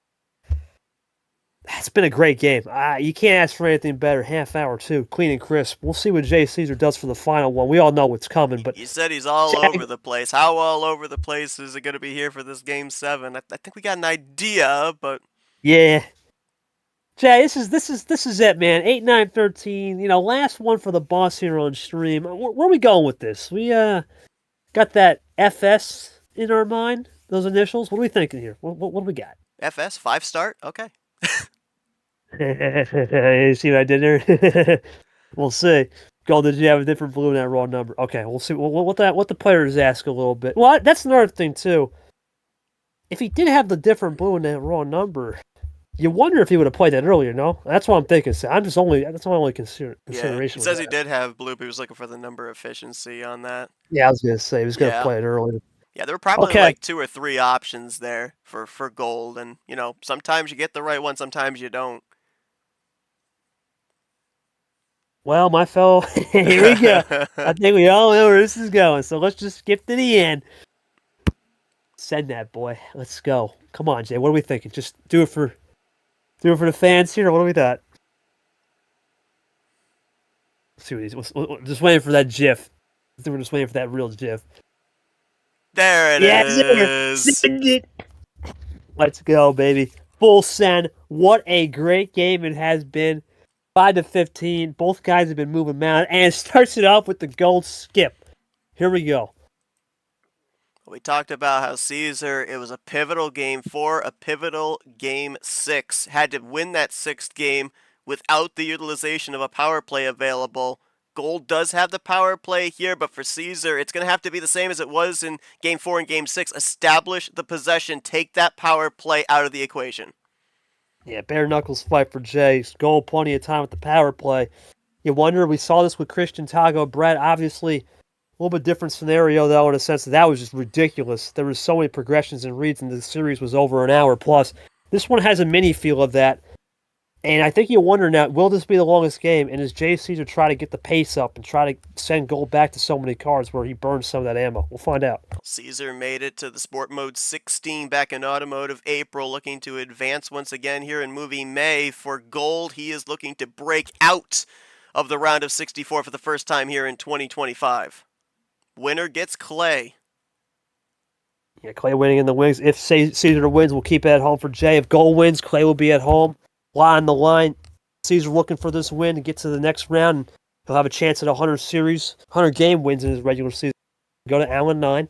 A: It's been a great game. You can't ask for anything better. Half hour too, clean and crisp. We'll see what Jay Cesar does for the final one. We all know what's coming, but
B: You said he's all over the place. How all over the place is it going to be here for this Game 7? I think we got an idea, but
A: yeah, Jay, this is it, man. 8-9-13. Last one for the boss here on stream. Where are we going with this? We got that FS in our mind. Those initials. What are we thinking here? What do we got?
B: FS 5-start. Okay.
A: You see what I did there? We'll see. Gold, did you have a different blue in that raw number? Okay, we'll see what the players ask a little bit. Well, that's another thing too. If he did have the different blue in that raw number, you wonder if he would have played that earlier. No, that's what I'm thinking. So that's my only consideration.
B: Yeah. It says he
A: that.
B: did have blue, but he was looking for the number efficiency on that.
A: Yeah, I was gonna say he was gonna
B: Yeah.
A: play it earlier.
B: Yeah, there were probably
A: Okay.
B: like 2 or 3 options there for gold, and sometimes you get the right one, sometimes you don't.
A: Well, my fellow, here we go. I think we all know where this is going, so let's just skip to the end. Send that, boy. Let's go. Come on, Jay. What are we thinking? Just do it for the fans here, or what do we thought? Let's see what he's just waiting for that GIF. We're just waiting for that real GIF.
B: There it is.
A: Send it. Let's go, baby. Full send. What a great game it has been. 5-15. Both guys have been moving mound, and it starts it off with the gold skip. Here we go.
B: We talked about how Cesar, it was a pivotal Game 4, a pivotal Game 6. Had to win that 6th game without the utilization of a power play available. Gold does have the power play here, but for Cesar, it's going to have to be the same as it was in Game 4 and Game 6. Establish the possession. Take that power play out of the equation.
A: Yeah, bare knuckles fight for Jay. Gold plenty of time with the power play. You wonder, we saw this with Christian Tago Brett. Obviously, a little bit different scenario, though, in a sense that was just ridiculous. There was so many progressions and reads, and the series was over an hour plus. This one has a mini feel of that. And I think you wonder now, will this be the longest game? And does Jay Cesar try to get the pace up and try to send Gold back to so many cards where he burns some of that ammo? We'll find out.
B: Cesar made it to the Sport Mode 16 back in Automotive April, looking to advance once again here in Movie May. For Gold, he is looking to break out of the round of 64 for the first time here in 2025. Winner gets Clay.
A: Yeah, Clay winning in the wings. If Cesar wins, we'll keep it at home for Jay. If Gold wins, Clay will be at home. lot on the line. Cesar looking for this win to get to the next round. And he'll have a chance at 100 game wins in his regular season. Go to Allen 9.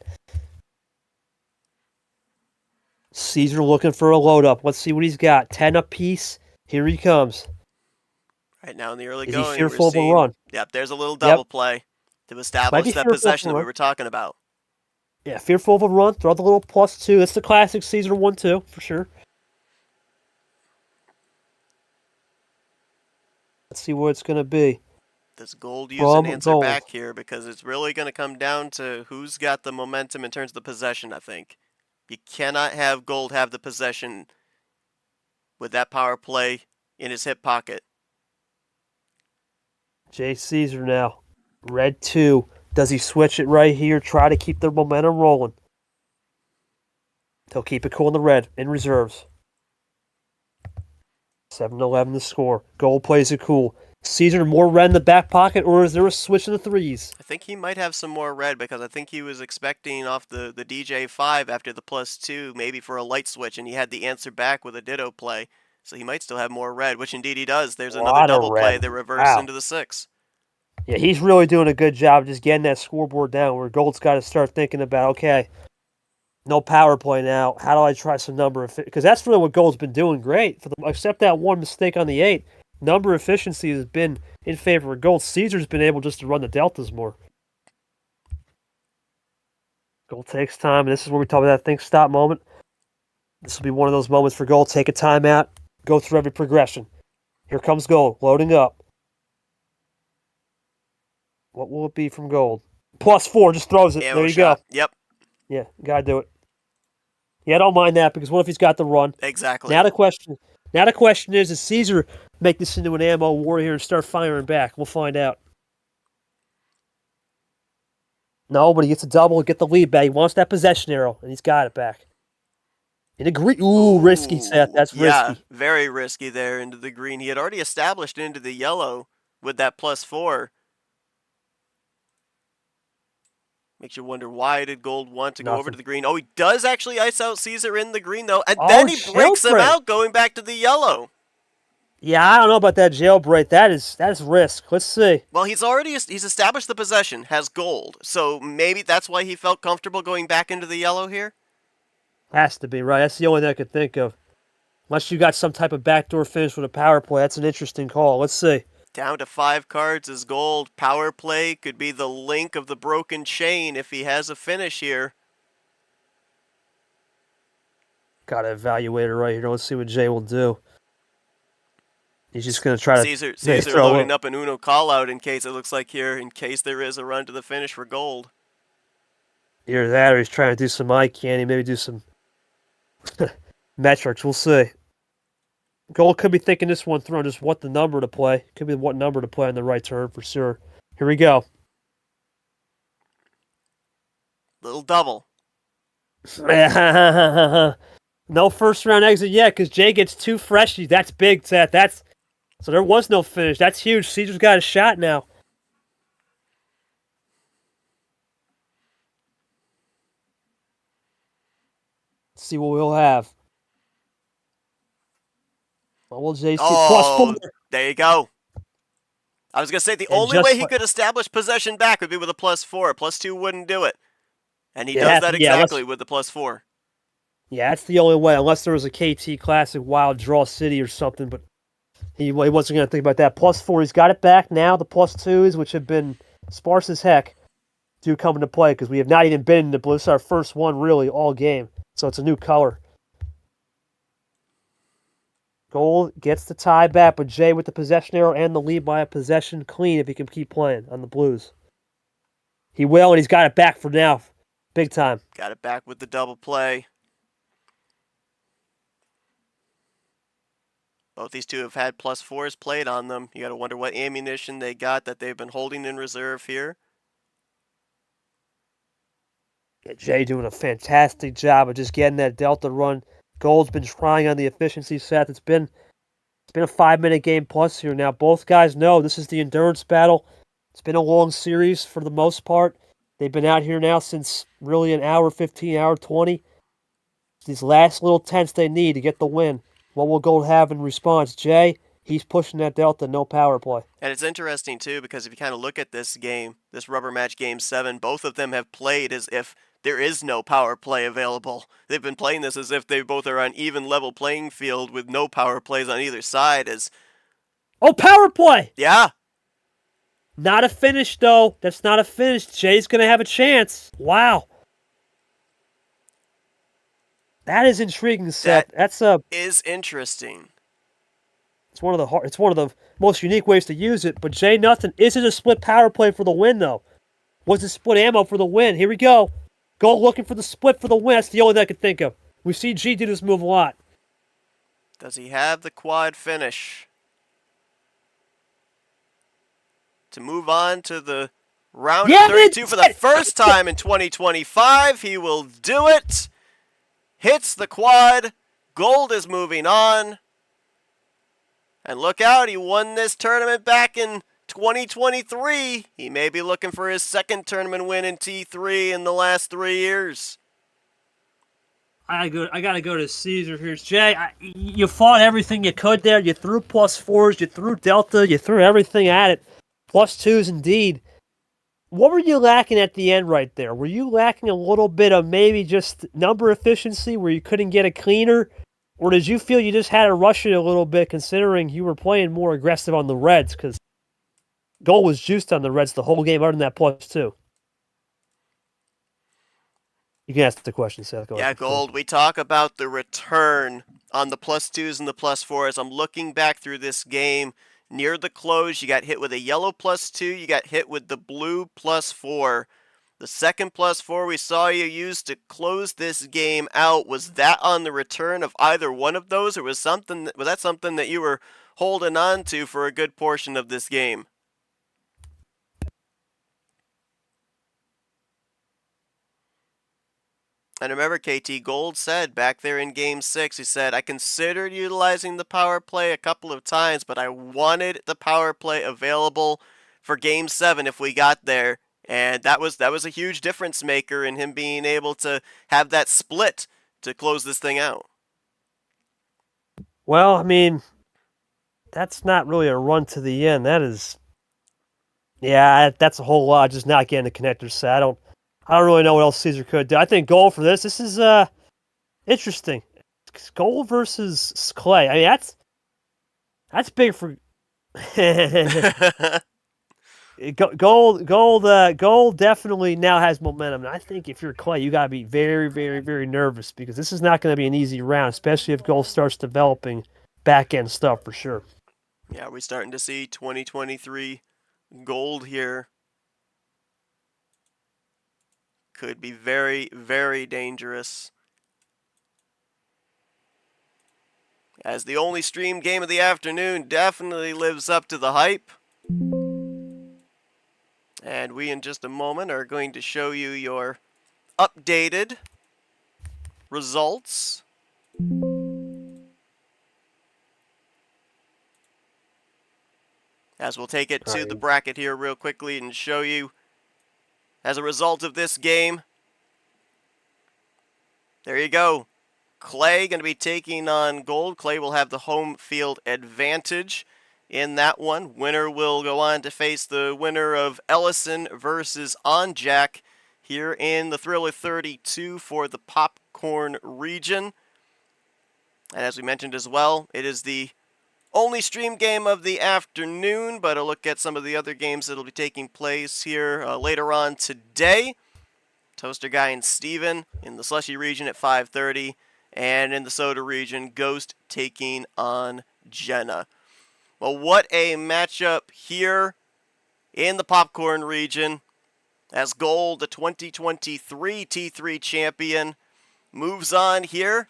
A: Cesar looking for a load up. Let's see what he's got. 10 apiece. Here he comes.
B: Right now in the early
A: Is
B: going,
A: he fearful
B: we're
A: of a
B: seeing,
A: run?
B: yep, there's a little double play to establish that possession that we were talking about.
A: Yeah, fearful of a run. Throw the little +2. It's the classic Cesar 1-2 for sure. Let's see what it's going to be.
B: Does Gold use an answer back here? Because it's really going to come down to who's got the momentum in terms of the possession, I think. You cannot have Gold have the possession with that power play in his hip pocket.
A: Jay Cesar now. Red 2. Does he switch it right here? Try to keep the momentum rolling. He'll keep it cool in the red. In reserves. 7-11 the score. Gold plays it cool. Cesar more red in the back pocket, or is there a switch in the threes?
B: I think he might have some more red because I think he was expecting off the DJ 5 after the +2, maybe for a light switch, and he had the answer back with a ditto play. So he might still have more red, which indeed he does. There's another double play that reversed into the 6.
A: Yeah, he's really doing a good job just getting that scoreboard down where Gold's got to start thinking about, okay, no power play now. How do I try some number? Because that's really what Gold's been doing great. Except that one mistake on the 8. Number efficiency has been in favor of Gold. Cesar's been able just to run the deltas more. Gold takes time, and this is where we talk about that think stop moment. This will be one of those moments for Gold. Take a timeout, go through every progression. Here comes Gold, loading up. What will it be from Gold? +4, just throws it.
B: Ammo
A: there you
B: shot.
A: go.
B: Yep.
A: Yeah, gotta do it. Yeah, I don't mind that because what if he's got the run?
B: Exactly.
A: Now the question is Cesar make this into an ammo war here and start firing back? We'll find out. No, but he gets a double, get the lead back. He wants that possession arrow, and he's got it back. In a green, risky, Seth. That's risky.
B: Yeah, very risky there into the green. He had already established into the yellow with that +4. Makes you wonder, why did Gold want to go over to the green? Oh, he does actually ice out Cesar in the green, though. And then he breaks him out going back to the yellow.
A: Yeah, I don't know about that jailbreak. That is risk. Let's see.
B: Well, he's established the possession, has Gold. So maybe that's why he felt comfortable going back into the yellow here?
A: Has to be, right? That's the only thing I could think of. Unless you got some type of backdoor finish with a power play. That's an interesting call. Let's see.
B: Down to 5 cards is Gold. Power play could be the link of the broken chain if he has a finish here.
A: Got to evaluate it right here. Let's see what Jay will do. He's just going to try
B: to... Cesar loading up an Uno call-out in case it looks like here, in case there is a run to the finish for Gold.
A: Either that or he's trying to do some eye candy, maybe do some metrics. We'll see. Gold could be thinking this one through just what the number to play. Could be what number to play on the right turn for sure. Here we go.
B: Little double.
A: No first round exit yet because Jay gets 2 freshies. That's big, Seth. So there was no finish. That's huge. Cesar's got a shot now. Let's see what we'll have. Well, Jay +4.
B: There you go. I was going to say the only way he could establish possession back would be with a +4. +2 wouldn't do it. And he does that exactly with the +4.
A: Yeah, that's the only way, unless there was a KT Classic Wild Draw City or something, but he wasn't going to think about that. +4, he's got it back now. The +2s, which have been sparse as heck, do come into play because we have not even been in the blue. This is our first one, really, all game. So it's a new color. Gold gets the tie back, but Jay with the possession arrow and the lead by a possession clean if he can keep playing on the Blues. He will, and he's got it back for now. Big time.
B: Got it back with the double play. Both these two have had +4s played on them. You got to wonder what ammunition they got that they've been holding in reserve here.
A: Yeah, Jay doing a fantastic job of just getting that delta run. Gold's been trying on the efficiency set. It's been a 5-minute game plus here now. Both guys know this is the endurance battle. It's been a long series for the most part. They've been out here now since really an hour 15, hour 20. It's these last little tenths they need to get the win. What will Gold have in response? Jay, he's pushing that Delta, no power play.
B: And it's interesting, too, because if you kind of look at this game, this rubber match game 7, both of them have played as if there is no power play available. They've been playing this as if they both are on even level playing field with no power plays on either side.
A: Oh, power play!
B: Yeah.
A: Not a finish, though. That's not a finish. Jay's going to have a chance. Wow. That is intriguing, Seth.
B: That is interesting.
A: It's one of the most unique ways to use it. But Jay, nothing. Is it a split power play for the win, though? Was it split ammo for the win? Here we go. Gold looking for the split for the win. That's the only thing I can think of. We've seen G do this move a lot.
B: Does he have the quad finish to move on to the round of 32 for the first time in 2025? He will do it. Hits the quad. Gold is moving on. And look out, he won this tournament back in 2023. He may be looking for his second tournament win in T3 in the last 3 years.
A: I gotta go to Cesar here. Jay, you fought everything you could there. You threw +4s, you threw Delta, you threw everything at it. +2s indeed. What were you lacking at the end right there? Were you lacking a little bit of maybe just number efficiency where you couldn't get it cleaner? Or did you feel you just had to rush it a little bit considering you were playing more aggressive on the Reds? Because Gold was juiced on the Reds the whole game other than that +2. You can ask the question, Seth. Go ahead.
B: Gold, we talk about the return on the +2s and the +4s. I'm looking back through this game. Near the close, you got hit with a yellow +2. You got hit with the blue +4. The second +4 we saw you use to close this game out, was that on the return of either one of those, or was that something that you were holding on to for a good portion of this game? And remember, KT, Gold said back there in Game 6, he said, I considered utilizing the power play a couple of times, but I wanted the power play available for Game 7 if we got there. And that was a huge difference maker in him being able to have that split to close this thing out.
A: Well, I mean, that's not really a run to the end. That's a whole lot. Just not getting the connector set. I don't really know what else Cesar could do. I think Gold for this. This is interesting. Gold versus Clay. I mean, that's big for Gold definitely now has momentum. And I think if you're Clay, you gotta be very, very, very nervous because this is not going to be an easy round, especially if Gold starts developing back end stuff for sure.
B: Yeah, we're starting to see 2023 Gold here. Could be very, very dangerous. As the only stream game of the afternoon, definitely lives up to the hype. And we, in just a moment, are going to show you your updated results. As we'll take it to the bracket here real quickly and show you, as a result of this game, there you go. Clay going to be taking on Gold. Clay will have the home field advantage in that one. Winner will go on to face the winner of Ellison versus Onjack here in the Thriller 32 for the Popcorn region. And as we mentioned as well, it is the only stream game of the afternoon, but I'll look at some of the other games that will be taking place here later on today. Toaster Guy and Steven in the Slushy region at 5:30, and in the Soda region, Ghost taking on Jenna. Well, what a matchup here in the Popcorn region as Gold, the 2023 T3 champion, moves on here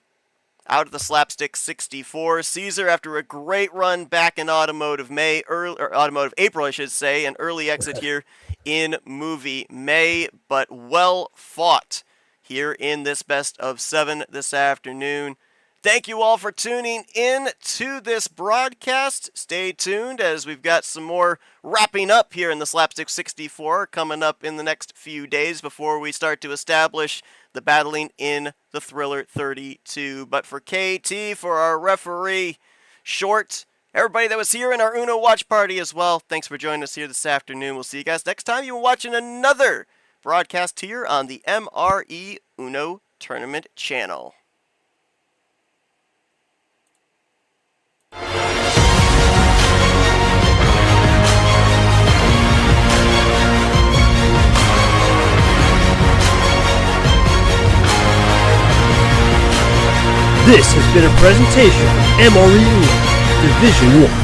B: out of the Slapstick 64. Cesar, after a great run back in Automotive April, I should say, an early exit here in Movie May, but well fought here in this best of 7 this afternoon. Thank you all for tuning in to this broadcast. Stay tuned as we've got some more wrapping up here in the Slapstick 64 coming up in the next few days before we start to establish the battling in the Thriller 32. But for KT, for our referee, Short, everybody that was here in our Uno watch party as well, thanks for joining us here this afternoon. We'll see you guys next time. You're watching another broadcast here on the MRE Uno Tournament channel.
A: This has been a presentation of MRE Uno Division 1.